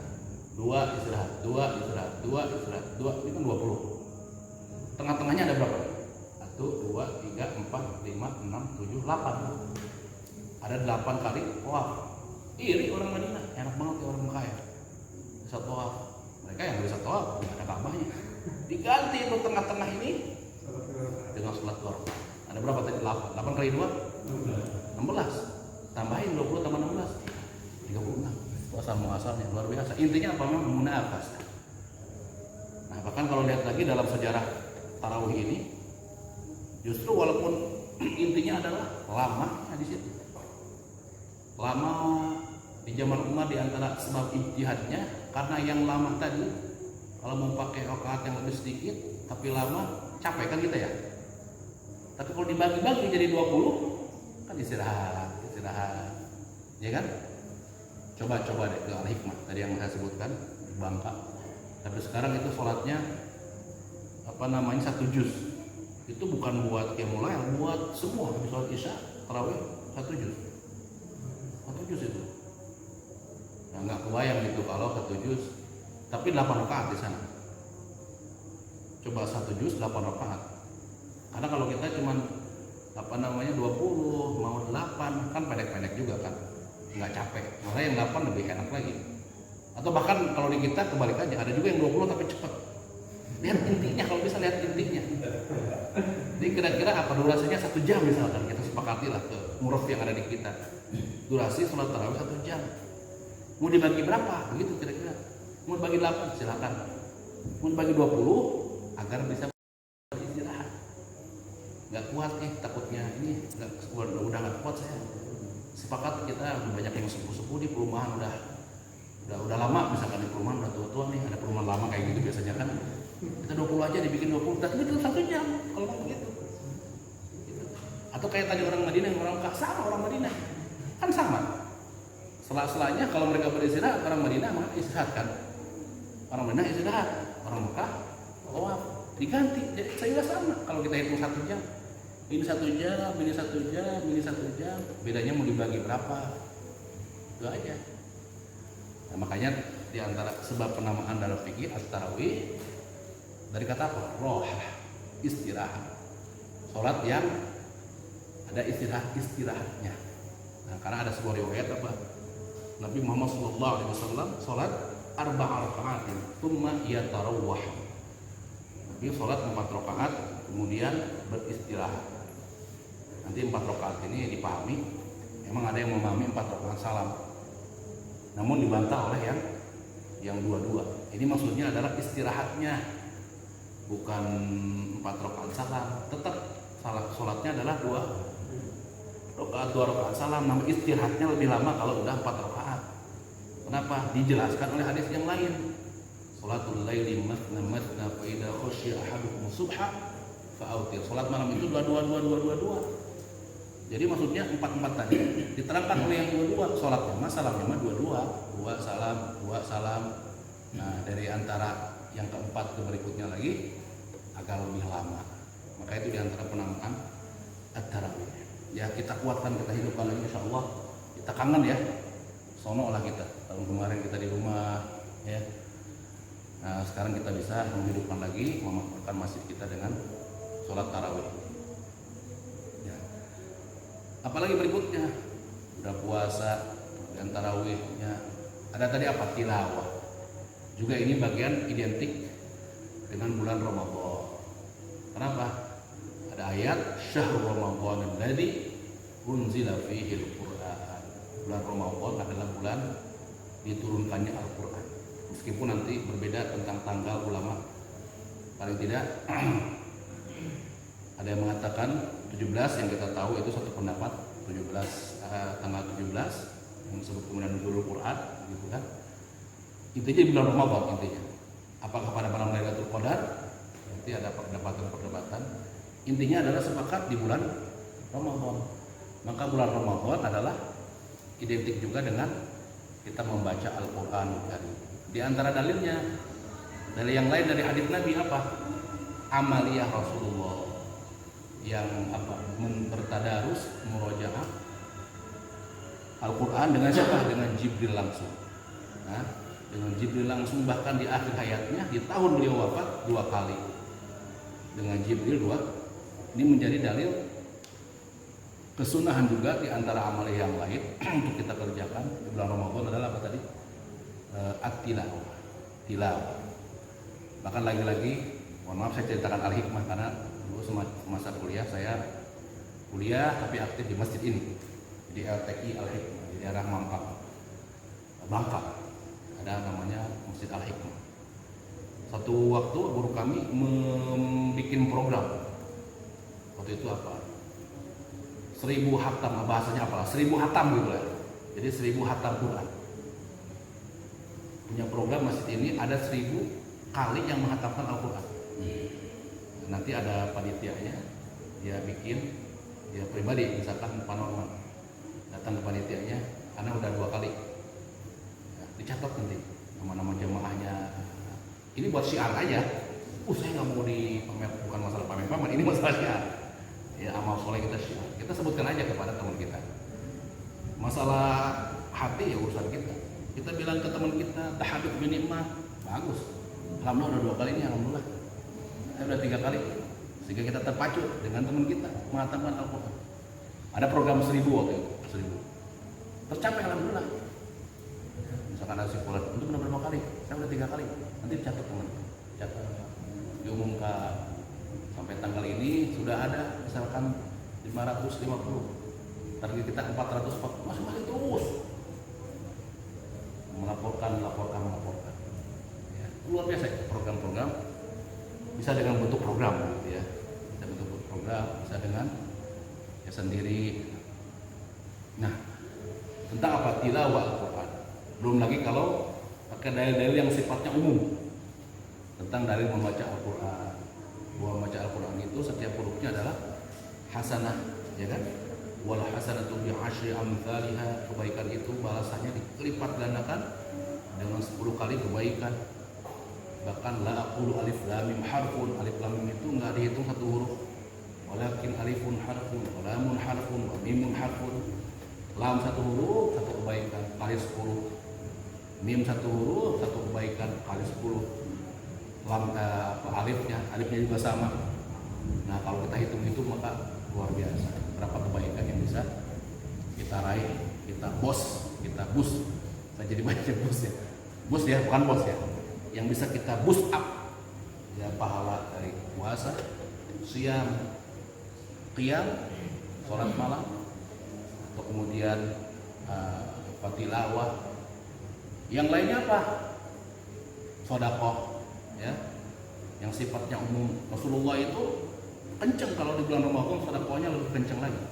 2 istirahat, 2 istirahat, 2 istirahat, 2, ini kan 20. Tengah-tengahnya ada berapa? 1, 2, 3, 4, 5, 6, 7, 8. Ada 8 kali tawaf. Iri orang Madinah, enak banget ya orang Mekah ya. Bisa tawaf. Mereka yang bisa tawaf, nggak ada Ka'bahnya. Diganti itu tengah-tengah ini dengan sholat 2 rakaat. Ada berapa tadi? 8 kali 2? 16. Tambahin 20 tambah 16. 36. Asal-muasalnya luar biasa. Intinya apa? Memang munafas. Nah, bahkan kalau lihat lagi dalam sejarah tarawih ini, justru walaupun intinya adalah lama di situ. Lama di zaman Umar di antara sebab ijtihadnya karena yang lama tadi kalau mau pakai rakaat yang lebih sedikit tapi lama capek kan kita ya. Tapi kalau dibagi-bagi jadi 20 kan istirahat. Ya kan? Coba deh ke Al-Hikmah tadi yang saya sebutkan di Bangka. Tapi sekarang itu sholatnya 1 juz. Itu bukan buat qiyamul lail, buat semua. Habis sholat Isya, tarawih 1 juz. 1 juz itu. Nah, nggak kebayang itu kalau 1 juz, tapi 8 rakaat di sana. Coba 1 juz 8 rakaat. Karena kalau kita cuman 20 mau 8 kan pendek-pendek juga kan. Nggak capek, malah yang 8 lebih enak lagi. Atau bahkan kalau di kita kebalik aja, ada juga yang 20 tapi cepat. Lihat intinya, kalau bisa lihat intinya. Jadi kira-kira apa durasinya 1 jam misalkan, kita sepakati lah ke muraf yang ada di kita. Durasi sholat tarawih 1 jam. Mau dibagi berapa? Begitu kira-kira. Mau dibagi 8 silakan. Mau dibagi 20 agar bisa istirahat. Nggak kuat nih, takutnya ini udah nggak kuat saya. Sepakat kita banyak yang sepuh-sepuh di perumahan udah lama, misalkan di perumahan udah tua-tua nih, ada perumahan lama kayak gitu biasanya kan. Kita 20 aja dibikin 20, tapi itu 1 jam kalau mau begitu. Atau kayak tadi orang Madinah yang orang Mekah, sama orang Madinah kan sama. Sela-selanya kalau mereka beristirahat, orang Madinah istirahat kan. Orang Madinah istirahat, orang Mekah tawaf, diganti. Jadi saya sama. Kalau kita hitung 1 jam, ini 1 jam, ini 1 jam, ini 1 jam, bedanya mau dibagi berapa? Itu aja. Nah, makanya di antara sebab penamaan dalam fikih at-tarawih dari kata apa? Rohah, istirahat. Salat yang ada istirahatnya. Nah, karena ada sebuah riwayat apa? Nabi Muhammad SAW salat 4 raka'atin, tsumma yatarawwah. Nabi salat 4 rakaat, kemudian beristirahat. Nanti 4 rakaat ini dipahami, memang ada yang memahami 4 rakaat salam. Namun dibantah oleh yang dua-dua. Ini maksudnya adalah istirahatnya, bukan 4 rakaat salam. Tetap sholatnya adalah 2 rakaat salam. Namun istirahatnya lebih lama kalau udah 4 rakaat. Kenapa? Dijelaskan oleh hadis yang lain. Sholatul laili matna fa idza khashiya ahadukum subha fa'autir. Salat malam itu 2. Jadi maksudnya 4 tadi diterangkan oleh yang 2. Salatnya masalahnya 2 salam. Nah, dari antara yang keempat ke berikutnya lagi agak lebih lama. Maka itu diantara penamaan at-tarawih. Ya kita kuatkan, kita hidupkan lagi insyaallah. Kita kangen ya. Sono lah kita. Tahun kemarin kita di rumah ya. Nah, sekarang kita bisa menghidupkan lagi, memakmurkan masjid kita dengan sholat tarawih. Ya. Apalagi berikutnya, udah puasa, dan tarawihnya. Ada tadi apa? Tilawah. Juga ini bagian identik dengan bulan Ramadan. Kenapa? Ada ayat syahrul Ramadan alladzi unzila fihi al-Qur'an. Bulan Ramadan adalah bulan diturunkannya Al-Qur'an. Meskipun nanti berbeda tentang tanggal ulama. Paling tidak ada yang mengatakan 17, yang kita tahu itu satu pendapat 17 tanggal 17 yang disebut kemudian nuzulul Quran gitu kan. Intinya bulan Ramadan intinya. Apakah pada malam Lailatul Qadar? Nanti ada perdebatan. Intinya adalah sepakat di bulan Ramadan. Maka bulan Ramadan adalah identik juga dengan kita membaca Al-Qur'an tadi. Di antara dalilnya, dalil yang lain dari hadis Nabi apa? Amaliyah Rasulullah yang bertadarus murojaah Al-Quran dengan siapa? Dengan Jibril langsung. Nah, dengan Jibril langsung, bahkan di akhir hayatnya di tahun beliau wafat 2 kali dengan Jibril 2. Ini menjadi dalil kesunahan juga di antara amal yang lain untuk kita kerjakan di bulan Ramadan adalah apa tadi? At-tilawah. Tilawah. Bahkan lagi-lagi, mohon maaf saya ceritakan Al-Hikmah karena dulu semasa kuliah saya kuliah tapi aktif di masjid ini di LTI Al-Hikmah di daerah Bangka. Ada namanya Masjid Al-Hikmah. Satu waktu guru kami membuat program. Waktu itu apa? 1000 hatam, bahasanya apa? 1000 hatam gitu ya. Jadi 1000 hatam Quran. Punya program masjid ini ada 1000 kali yang menghatamkan Al-Quran. Nanti ada panitianya, dia bikin, dia pribadi misalkan Pak Norman datang ke panitianya, karena udah 2 kali. Ya, dicatat nanti nama-nama jemaahnya. Ini buat syiar aja. Saya nggak mau dipamer, bukan masalah pamer-pamer, ini masalah syiar. Ya, amal soleh kita syiar. Kita sebutkan aja kepada teman kita. Masalah hati ya urusan kita. Kita bilang ke teman kita, tahadduts bi nikmah, bagus. Alhamdulillah udah 2 kali ini, alhamdulillah. Saya udah 3 kali. Sehingga kita terpacu dengan teman kita menghatamkan Al-Quran. Ada program 1000 waktu itu, 1000. Tercapai alhamdulillah. Misalkan ada simpulan, untuk berapa kali? Saya udah 3 kali. Nanti dicatat teman. Catat. Diumumkan sampai tanggal ini sudah ada misalkan 550. Target kita 440. Masih terus. Melaporkan. Ya, luar biasa program-program. Bisa dengan bentuk program gitu ya. Bisa bentuk program, bisa dengan ya sendiri. Nah, tentang apa? Tilawah Al-Quran. Belum lagi kalau pakai dalil-dalil yang sifatnya umum tentang dalil membaca Al-Quran. Bahwa membaca Al-Quran itu setiap hurufnya adalah hasanah, ya kan? Wal hasanatu bi asyri amsalha, kebaikan itu balasannya dilipat gandakan dengan 10 kali kebaikan. Bahkan la aqulu alif lam mim harfun, alif lam mim itu enggak dihitung satu huruf. Walakin alifun harfun, wa lamun harfun, wa mimun harfun. Lam satu huruf, satu kebaikan kali 10. Mim satu huruf, satu kebaikan kali 10. Lam alifnya juga sama. Nah, kalau kita hitung maka luar biasa. Berapa kebaikan yang bisa kita raih, kita boost. Saya jadi baca boost ya. Boost ya, bukan bos ya. Yang bisa kita boost up ya, pahala dari puasa, siam, qiyam, sholat malam, atau kemudian tilawah. Yang lainnya apa? Sedekah ya. Yang sifatnya umum. Rasulullah itu kenceng kalau di bulan Ramadan, sedekahnya lebih kenceng lagi.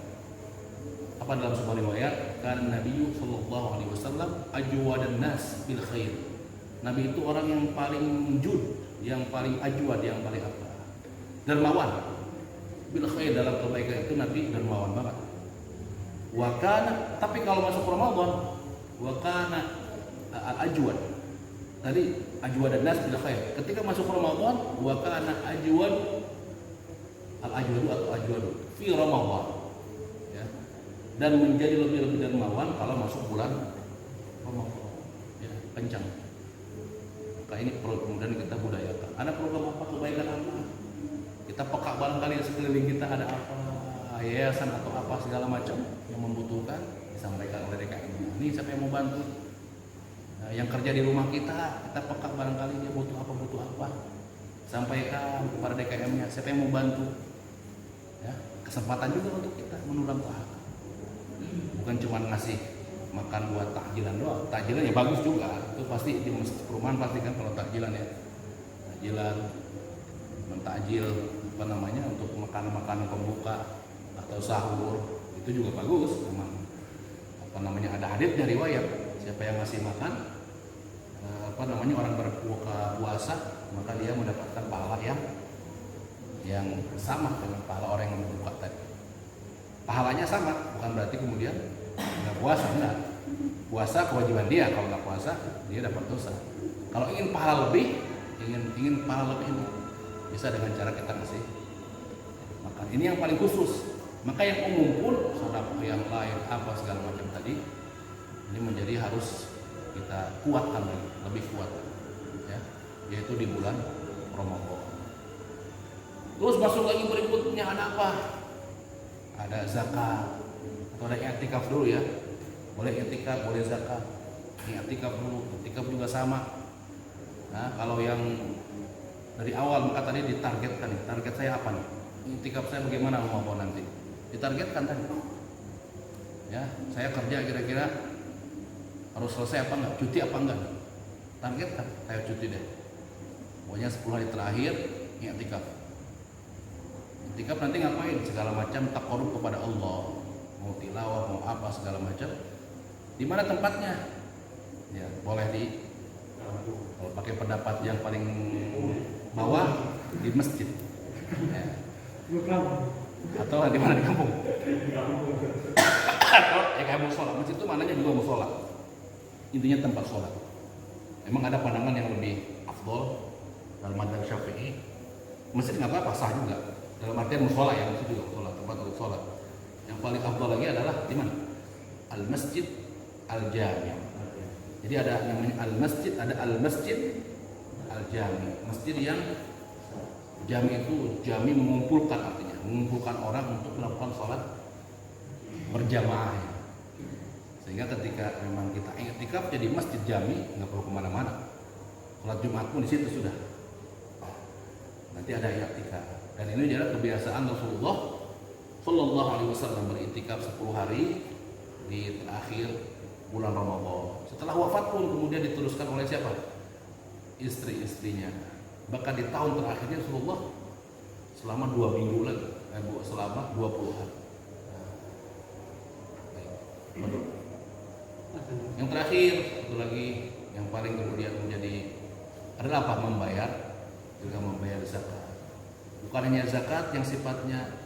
Apa dalam sebuah riwayat? Kan Nabi sallallahu alaihi wasallam ajwadan nas bil khair. Nabi itu orang yang paling jud, yang paling ajwad, yang paling apa? Dermawan. Bil khair, dalam kebaikan itu Nabi dermawan banget. Wa kana, tapi kalau masuk Ramadan, wa kana al-ajwad. Tadi ajwad dan nas bil khair. Ketika masuk Ramadan, wa kana ajwad al-ajwadu atau ajwadu fi Ramadan. Ya. Dan menjadi lebih dermawan kalau masuk bulan Ramadan. Ya, kencang. Maka ini perlu kemudian kita budayakan. Ada program apa, kebaikan apa? Kita peka barangkali di sekeliling kita ada apa, yayasan atau apa segala macam yang membutuhkan, disampaikan oleh DKM. Ini siapa yang mau bantu? Nah, yang kerja di rumah kita peka barangkali dia butuh apa, sampaikan kepada DKM-nya, siapa yang mau bantu. Ya, kesempatan juga untuk kita menulang pahala. Bukan cuma ngasih makan buat takjilan doang. Takjilan ya bagus juga, itu pasti di masjid perumahan pasti kan kalau takjilan ya. Takjilan, mentakjil apa namanya untuk makanan pembuka atau sahur itu juga bagus memang. Apa namanya ada hadits dari riwayat siapa yang ngasih makan apa namanya orang berbuka puasa maka dia mendapatkan pahala yang sama dengan pahala orang yang berbuka tadi. Pahalanya sama, bukan berarti kemudian nggak puasa, enggak. Puasa kewajiban dia, kalau nggak puasa dia dapat dosa. Kalau ingin pahala lebih, ingin pahala lebih ini bisa dengan cara kita ngasih makan. Ini yang paling khusus. Maka yang umum pun, sedekah yang lain apa segala macam tadi, ini menjadi harus kita kuatkan lagi, lebih kuat, ya, yaitu di bulan Ramadan. Terus masuk lagi berikutnya ada apa? Ada zakat atau ada i'tikaf dulu ya. Boleh i'tikaf, boleh zakat. I'tikaf dulu, i'tikaf juga sama. Nah, kalau yang dari awal maka tadi ditargetkan nih, target saya apa nih? I'tikaf saya bagaimana Ramadan nanti? Ditargetkan tadi. Ya, saya kerja kira-kira harus selesai apa enggak? Cuti apa enggak? Targetkan, saya cuti deh. Pokoknya 10 hari terakhir i'tikaf. I'tikaf nanti ngapain? Segala macam taqarrub kepada Allah. Mau tilawah, mau apa segala macam. Di mana tempatnya? Ya, boleh di kalau pakai pendapat yang paling bawah di masjid. Ya. Atau di mana di kampung? Atau kayak musola. Masjid itu mananya juga musola. Intinya tempat sholat. Memang ada pandangan yang lebih afdol dalam madzhab Syafi'i. Masjid nggak apa-apa, sah juga. Dalam artian musola ya, masjid juga musola, tempat untuk sholat. Yang paling afdol lagi adalah di mana? Al-Masjid Al-Jami'. Jadi ada namanya Al-Masjid, ada Al-Masjid Al-Jami'. Masjid yang jami itu jami mengumpulkan, artinya mengumpulkan orang untuk melakukan sholat berjamaah. Sehingga ketika memang kita i'tikaf jadi masjid jami, nggak perlu kemana-mana. Sholat Jumat pun di situ sudah. Nanti ada i'tikaf. Dan ini adalah kebiasaan Rasulullah Shallallahu Alaihi Wasallam beriktikaf 10 hari di terakhir bulan Ramadan. Setelah wafat pun kemudian diteruskan oleh siapa? Istri-istrinya. Bahkan di tahun terakhirnya Rasulullah selama 2 minggu lagi, selama 20 hari. Baik. Yang terakhir satu lagi yang paling kemudian menjadi adalah apa? Membayar, juga membayar zakat. Bukan hanya zakat yang sifatnya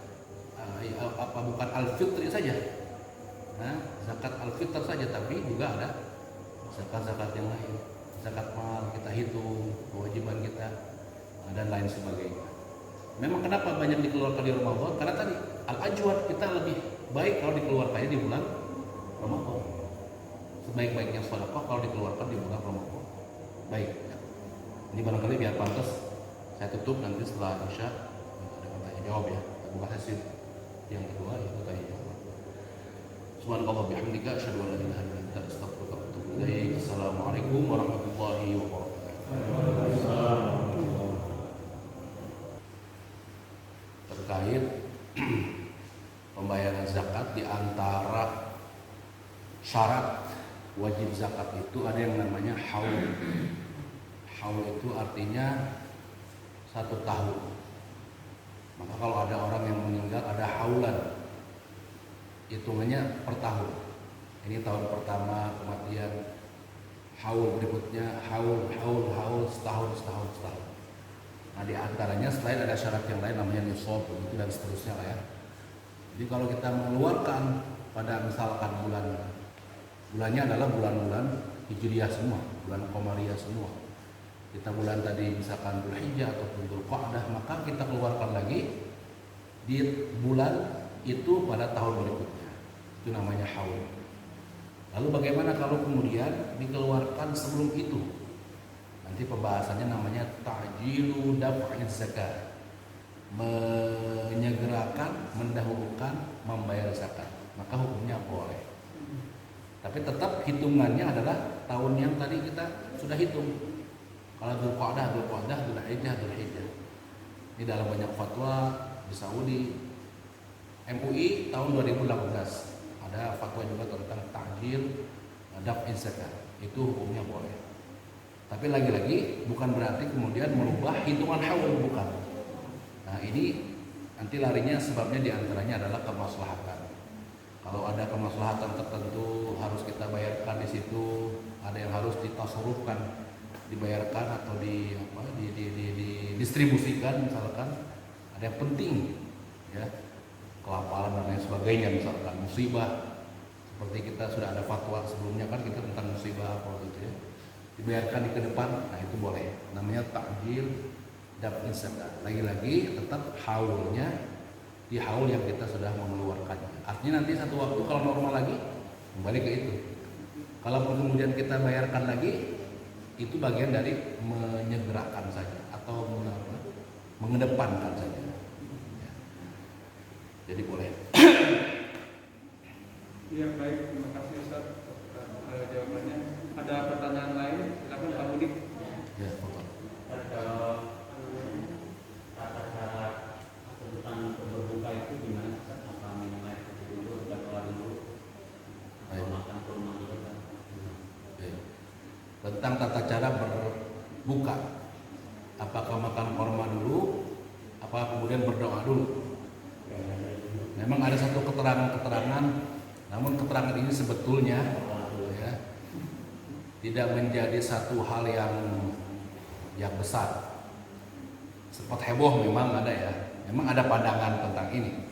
bukan al-fitri saja. Nah, zakat al-fitr saja, tapi juga ada zakat-zakat yang lain. Zakat mal kita hitung, kewajiban kita dan lain sebagainya. Memang kenapa banyak dikeluarkan di Ramadan? Karena tadi al-ajwad kita lebih baik kalau dikeluarkannya di bulan Ramadan. Sebaik-baiknya sedekah kalau dikeluarkan di bulan Ramadan. Baik. Ini barangkali biar pantas saya tutup nanti setelah Isya ada tanya jawab ya. Bukan sesi yang kedua itu tanya jawab. Subhanallah bihamdika asyhadu an la ilaha illa anta astaghfiruka wa atubu ilaik. Assalamualaikum warahmatullahi wabarakatuh. Terkait pembayaran zakat, di antara syarat wajib zakat itu ada yang namanya haul. Haul itu artinya 1 tahun. Maka kalau ada orang yang meninggal ada haulan, hitungannya per tahun. Ini tahun pertama kematian, haul berikutnya, haul setahun. Nah, di antaranya selain ada syarat yang lain namanya nisab begitu dan seterusnya lah ya. Jadi kalau kita mengeluarkan pada misalkan bulannya adalah bulan-bulan Hijriah semua, bulan Qamariyah semua. Kita bulan tadi misalkan Dzulhijjah ataupun Dzulqa'dah, maka kita keluarkan lagi di bulan itu pada tahun berikutnya. Itu namanya haul. Lalu bagaimana kalau kemudian dikeluarkan sebelum itu? Nanti pembahasannya namanya ta'jilu daf'iz zakat. menyegerakan, mendahulukan membayar zakat, maka hukumnya boleh. Tapi tetap hitungannya adalah tahun yang tadi kita sudah hitung. Kalau Dzulqa'dah, Dzulhijjah. Ini dalam banyak fatwa di Saudi, MUI tahun 2018 ada fatwa juga tentang ta'jil daf'in zakat. Itu hukumnya boleh. Tapi lagi-lagi bukan berarti kemudian merubah hitungan haul, bukan. Nah ini nanti larinya sebabnya diantaranya adalah kemaslahatan. Kalau ada kemaslahatan tertentu harus kita bayarkan di situ, ada yang harus ditasarrufkan, dibayarkan atau didistribusikan misalkan, ada yang penting ya, kelaparan dan lain sebagainya, misalkan musibah seperti kita sudah ada fatwa sebelumnya kan kita tentang musibah apa gitu ya, dibayarkan di ke depan, nah itu boleh, namanya ta'jil daf'in zakat. Lagi-lagi tetap haulnya di haul yang kita sudah mengeluarkannya. Artinya nanti satu waktu kalau normal lagi kembali ke itu. Kalau kemudian kita bayarkan lagi, itu bagian dari menyegerakan saja atau mengedepankan saja. Ya. Jadi boleh. Iya baik, terima kasih Ustaz jawabannya. Ada pertanyaan lain? Silakan Pak Budi. Ya, betul. Tata cara sebutan berbuka itu gimana? Apa minum air putih dulu, berdoa dulu, atau makan kurma dulu kan? Tentang tata cara berbuka, apakah makan kurma dulu, apa kemudian berdoa dulu? Memang ada satu keterangan, namun keterangan ini sebetulnya ya, tidak menjadi satu hal yang besar. Sempat heboh memang ada ya, memang ada pandangan tentang ini.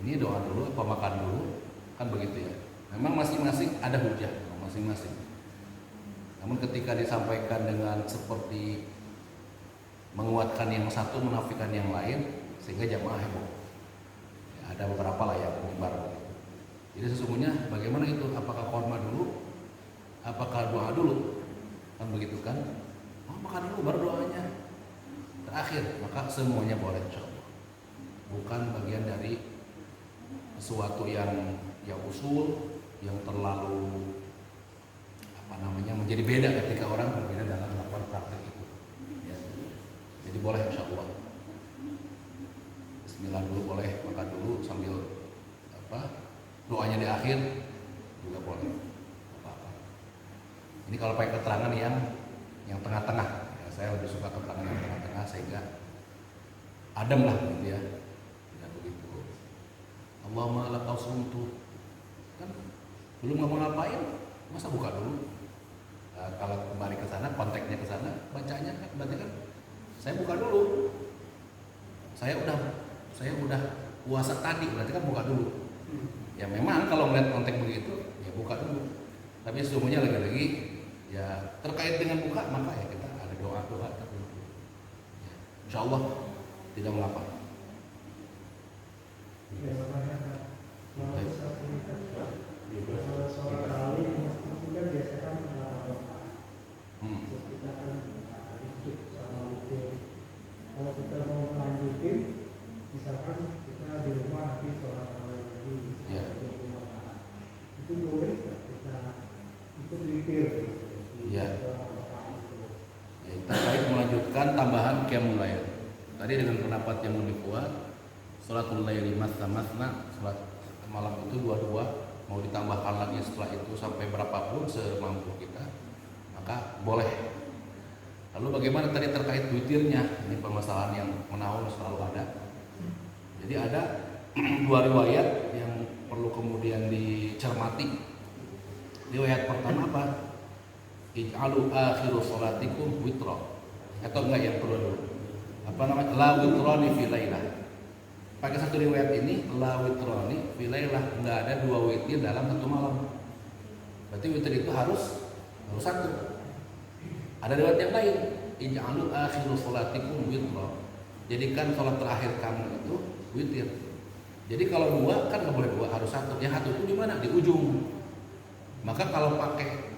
Ini doa dulu apa makan dulu, kan begitu ya. Memang masing-masing ada hujah masing-masing. Namun ketika disampaikan dengan seperti menguatkan yang satu, menafikan yang lain, sehingga jamaah heboh. Ya, ada beberapa lah yang menyebar. Jadi sesungguhnya bagaimana itu? Apakah kurma dulu? Apakah doa dulu? Kan begitu kan? Oh, makan dulu baru doanya. Terakhir, maka semuanya boleh insyaallah. Bukan bagian dari sesuatu yang usul, yang terlalu menjadi beda ketika orang berbeda dalam melakukan praktek itu. Ya. Jadi boleh insyaallah. Bismillah dulu boleh, makan dulu sambil doanya di akhir juga boleh. Apa-apa. Ini kalau pakai keterangan yang tengah-tengah, ya, saya lebih suka keterangan yang tengah-tengah sehingga adem lah gitu ya. Tidak begitu. Allahumma lakau sumtu. Kan belum ngomong ngapain, masa buka dulu? Nah, kalau kembali ke sana, konteksnya ke sana, bacanya kan berarti kan saya buka dulu. Saya udah puasa tadi, berarti kan buka dulu. Ya memang kalau melihat konteks begitu, ya buka dulu. Tapi sesungguhnya lagi-lagi ya terkait dengan buka, maka ya kita ada doa-doa tertentu. Ya, insyaallah tidak mengapa. Kalau kita mau lanjutin, misalkan kita di rumah nanti sholat lagi, itu boleh kita ikut witir. Ya. Terkait melanjutkan tambahan qiyamul lail. Tadi dengan pendapat yang lebih kuat, sholatul laili masna, sholat malam itu dua-dua, mau ditambahkan lagi setelah itu sampai berapapun semampu kita, maka boleh. Lalu bagaimana tadi terkait witirnya? Ini permasalahan yang menaun selalu ada. Jadi ada dua riwayat yang perlu kemudian dicermati. Riwayat pertama apa? Ij'alu akhiru sholatikum witra. Atau enggak yang kedua dulu? Apa namanya? La witrani fi lailah. Pakai satu riwayat ini, la witrani fi lailah, enggak ada dua witir dalam satu malam. Berarti witir itu harus satu. Ada riwayat yang lain, ij'alu akhiru sholatikum witra. Jadikan sholat terakhir kamu itu witir. Jadi kalau dua kan nggak boleh dua, harus satu. Yang satu itu di mana? Di ujung. Maka kalau pakai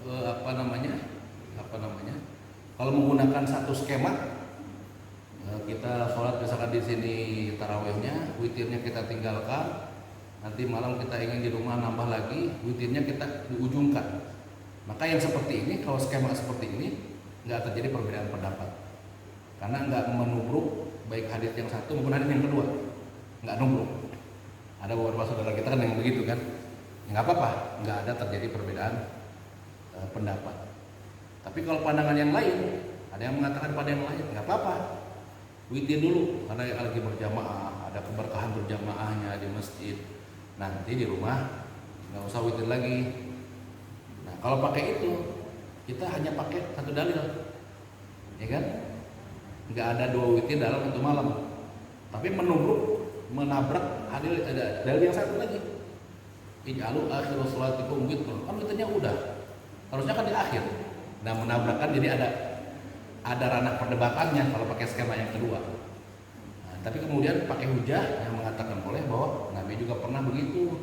apa namanya? Kalau menggunakan satu skema kita sholat misalkan di sini tarawihnya, witirnya kita tinggalkan, nanti malam kita ingin di rumah nambah lagi, witirnya kita diujungkan. Maka yang seperti ini, kalau skema seperti ini nggak terjadi perbedaan pendapat, karena nggak menubruk baik hadis yang satu maupun hadis yang kedua, nggak nubruk. Ada beberapa saudara kita kan yang begitu kan, ya nggak apa-apa, nggak ada terjadi perbedaan pendapat. Tapi kalau pandangan yang lain, ada yang mengatakan pada yang lain, nggak apa-apa, witir dulu karena lagi berjamaah, ada keberkahan berjamaahnya di masjid. Nanti di rumah nggak usah witir lagi. Nah kalau pakai itu, kita hanya pakai satu dalil, ya kan? Nggak ada dua witir dalam satu malam, tapi menabrak hadis ada dalil yang satu lagi. Ij'alu akhiru sholatikum witr. Kan witirnya udah, harusnya kan di akhir. Nah menabrakkan, jadi ada ranah perdebatannya kalau pakai skema yang kedua. Nah, tapi kemudian pakai hujah yang mengatakan boleh bahwa Nabi juga pernah begitu.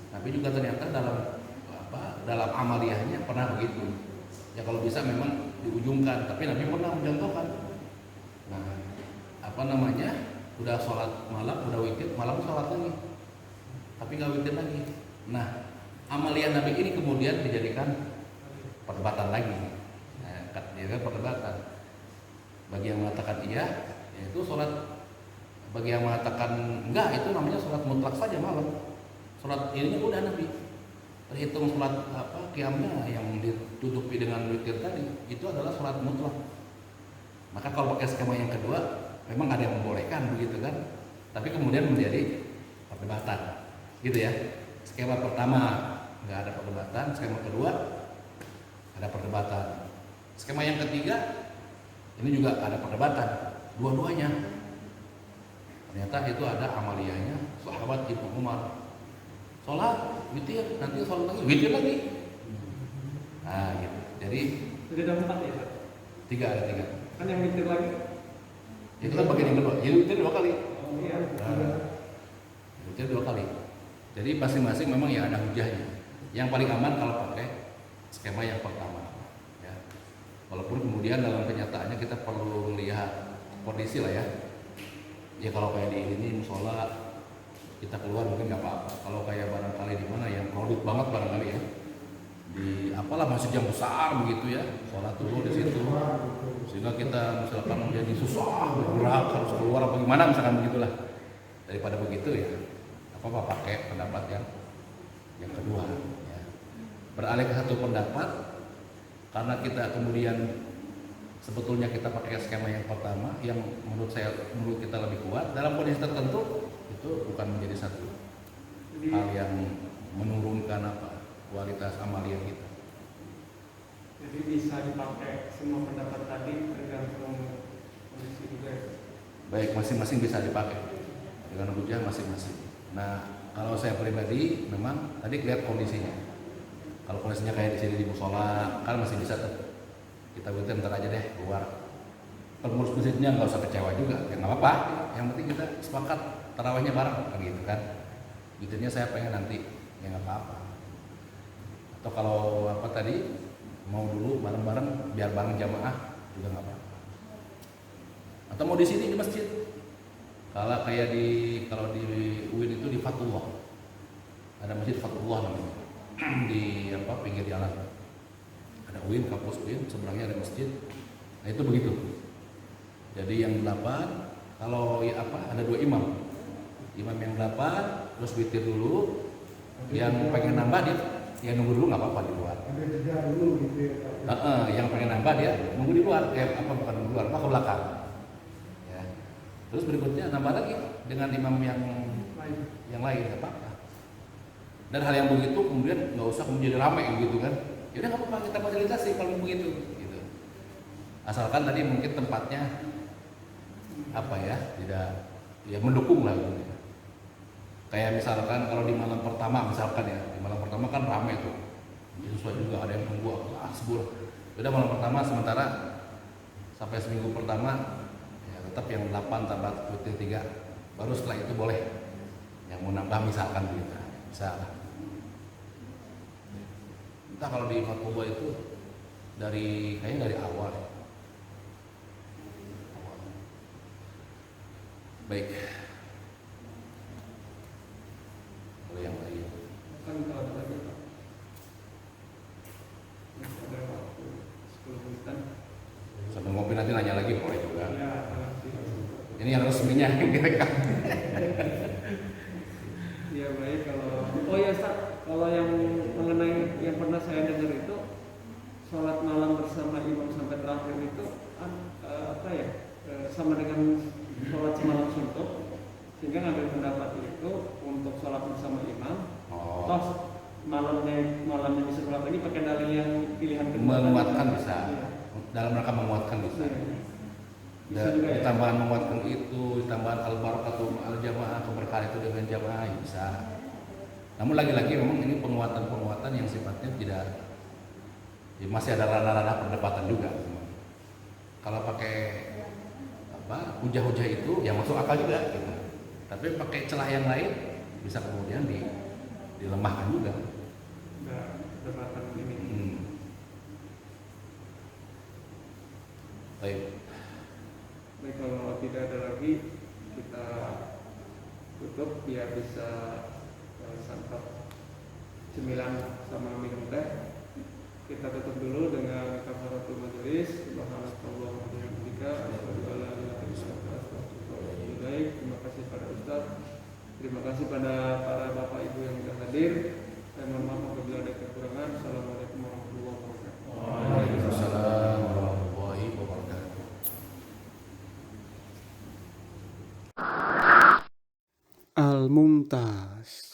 Nabi juga ternyata dalam amaliyahnya pernah begitu. Ya kalau bisa memang diujungkan, tapi Nabi pernah mencontohkan. Nah, udah sholat malam, udah witir, malam sholat lagi, tapi nggak witir lagi. Nah, amaliyah Nabi ini kemudian dijadikan perdebatan lagi. Nah, perdebatan. Bagi yang mengatakan iya, yaitu sholat. Bagi yang mengatakan enggak, itu namanya sholat mutlak saja malam. Sholat ininya udah Nabi. Terhitung sholat qiyamnya yang ditutupi dengan witir tadi, itu adalah sholat mutlak. Maka kalau pakai skema yang kedua, memang ada yang membolehkan begitu kan, tapi kemudian menjadi perdebatan, gitu ya. Skema pertama nggak ada perdebatan, skema kedua ada perdebatan, skema yang ketiga ini juga ada perdebatan, dua-duanya. Ternyata itu ada amaliyahnya sahabat Ibnu Umar, sholat witir, nanti sholat lagi witir lagi. Nah gitu, jadi ada 4 ya Pak? ada tiga. Kan yang witir lagi? Itu kan bagian yang kedua, jadi witir 2 kali. Oh iya. Witir 2 kali. Jadi masing-masing memang ya ada hujahnya. Yang paling aman kalau pakai skema yang pertama. Ya. Walaupun kemudian dalam kenyataannya kita perlu melihat kondisi lah ya. Ya kalau kayak di ini musola kita keluar mungkin nggak apa-apa. Kalau kayak barangkali di mana yang crowded banget barangkali ya, di apalah masjid yang besar begitu ya, sholat dulu di situ, sehingga kita misalkan menjadi susah bergerak harus keluar apa gimana misalkan begitulah. Daripada begitu ya, apa pakai pendapat yang kedua. Ya. Beralih ke satu pendapat karena kita kemudian sebetulnya kita pakai skema yang pertama yang menurut kita lebih kuat dalam kondisi tertentu. Itu bukan menjadi satu hal yang menurunkan kualitas amaliyah kita. Jadi bisa dipakai semua pendapat tadi tergantung kondisi juga. Baik, masing-masing bisa dipakai dengan hujah masing-masing. Nah, kalau saya pribadi memang tadi lihat kondisinya. Kalau kondisinya kayak di sini di musola kan masih bisa tuh. Kita witir ntar aja deh keluar. Pengurus masjidnya nggak usah kecewa juga, ya nggak apa-apa. Yang penting kita sepakat tarawihnya bareng kan gitu kan. Witirnya saya pengen nanti, ya nggak apa-apa. Atau kalau tadi mau dulu bareng-bareng biar bareng jamaah juga nggak apa-apa. Atau mau di sini di masjid. Kalau di UIN itu di Fatullah. Ada masjid Fatullah namanya. Di pinggir jalan. Ada UIN, kampus UIN, seberangnya ada masjid. Nah itu begitu. Jadi yang 8, kalau ada 2 imam. Imam yang 8 terus witir dulu. Yang pengen nambah dia ya nunggu dulu nggak apa-apa di luar. Ada jeda dulu gitu ya. Yang pengen nambah dia nunggu di luar, bukan di luar, ke belakang. Ya. Terus berikutnya nambah lagi dengan imam yang lain, nggak apa-apa. Dan hal yang begitu kemudian nggak usah menjadi ramai gitu kan. Ya udah nggak apa-apa, kita fasilitasi kalau begitu. Gitu. Asalkan tadi mungkin tempatnya tidak mendukung lah gitu. Kayak misalkan kalau di malam pertama di malam pertama kan ramai tuh. Sesuai juga ada yang nunggu sebulan. Udah malam pertama sementara sampai seminggu pertama ya tetap yang 8 tambah witir 3. Baru setelah itu boleh yang mau nambah misalkan begitu. Bisa lah. Entah kalau di Fatwa itu kayaknya dari awal. Baik. Kalau yang lain. Kan kalau ada lagi Pak. Masih ada waktu 10 menitan. Sambil ngopi nanti nanya lagi boleh juga. Ya, nanti. Ini yang resminya yang direkam. Ya baik, oh ya Ustaz, kalau yang mengenai yang pernah saya dengar itu sholat malam bersama imam sampai terakhir itu sama dengan sholat semalam suntuk, sehingga ngambil pendapat itu untuk sholat bersama imam. Toh malamnya bisa sholat lagi pakai dalil yang pilihan kedua. Menguatkan bisa. Iya. Dalam rangka menguatkan bisa. Bisa juga ya. Tambahan menguatkan itu, tambahan al-barakatuh al-jamaah, keberkahan itu dengan jamaah bisa. Namun lagi-lagi memang ini penguatan-penguatan yang sifatnya tidak, ya masih ada ranah-ranah perdebatan juga. Kalau pakai hujah-hujah itu yang masuk akal juga gitu. Tapi pakai celah yang lain bisa kemudian dilemahkan juga. Perdebatan ini. Baik. Baik, kalau tidak ada lagi kita tutup biar bisa santap cemilan sama minum teh. Kita tutup dulu dengan kafaratul majelis. Subhanallah wa bihamdika asyhadu an la ilaha illa anta astaghfiruka wa atubu ilaik. Terima kasih pada Ustaz. Terima kasih pada para bapak ibu yang sudah hadir. Saya mohon maaf apabila ada kekurangan. Assalamualaikum warahmatullahi wabarakatuh. Waalaikumsalam warahmatullahi wabarakatuh. Al-Mumtaz.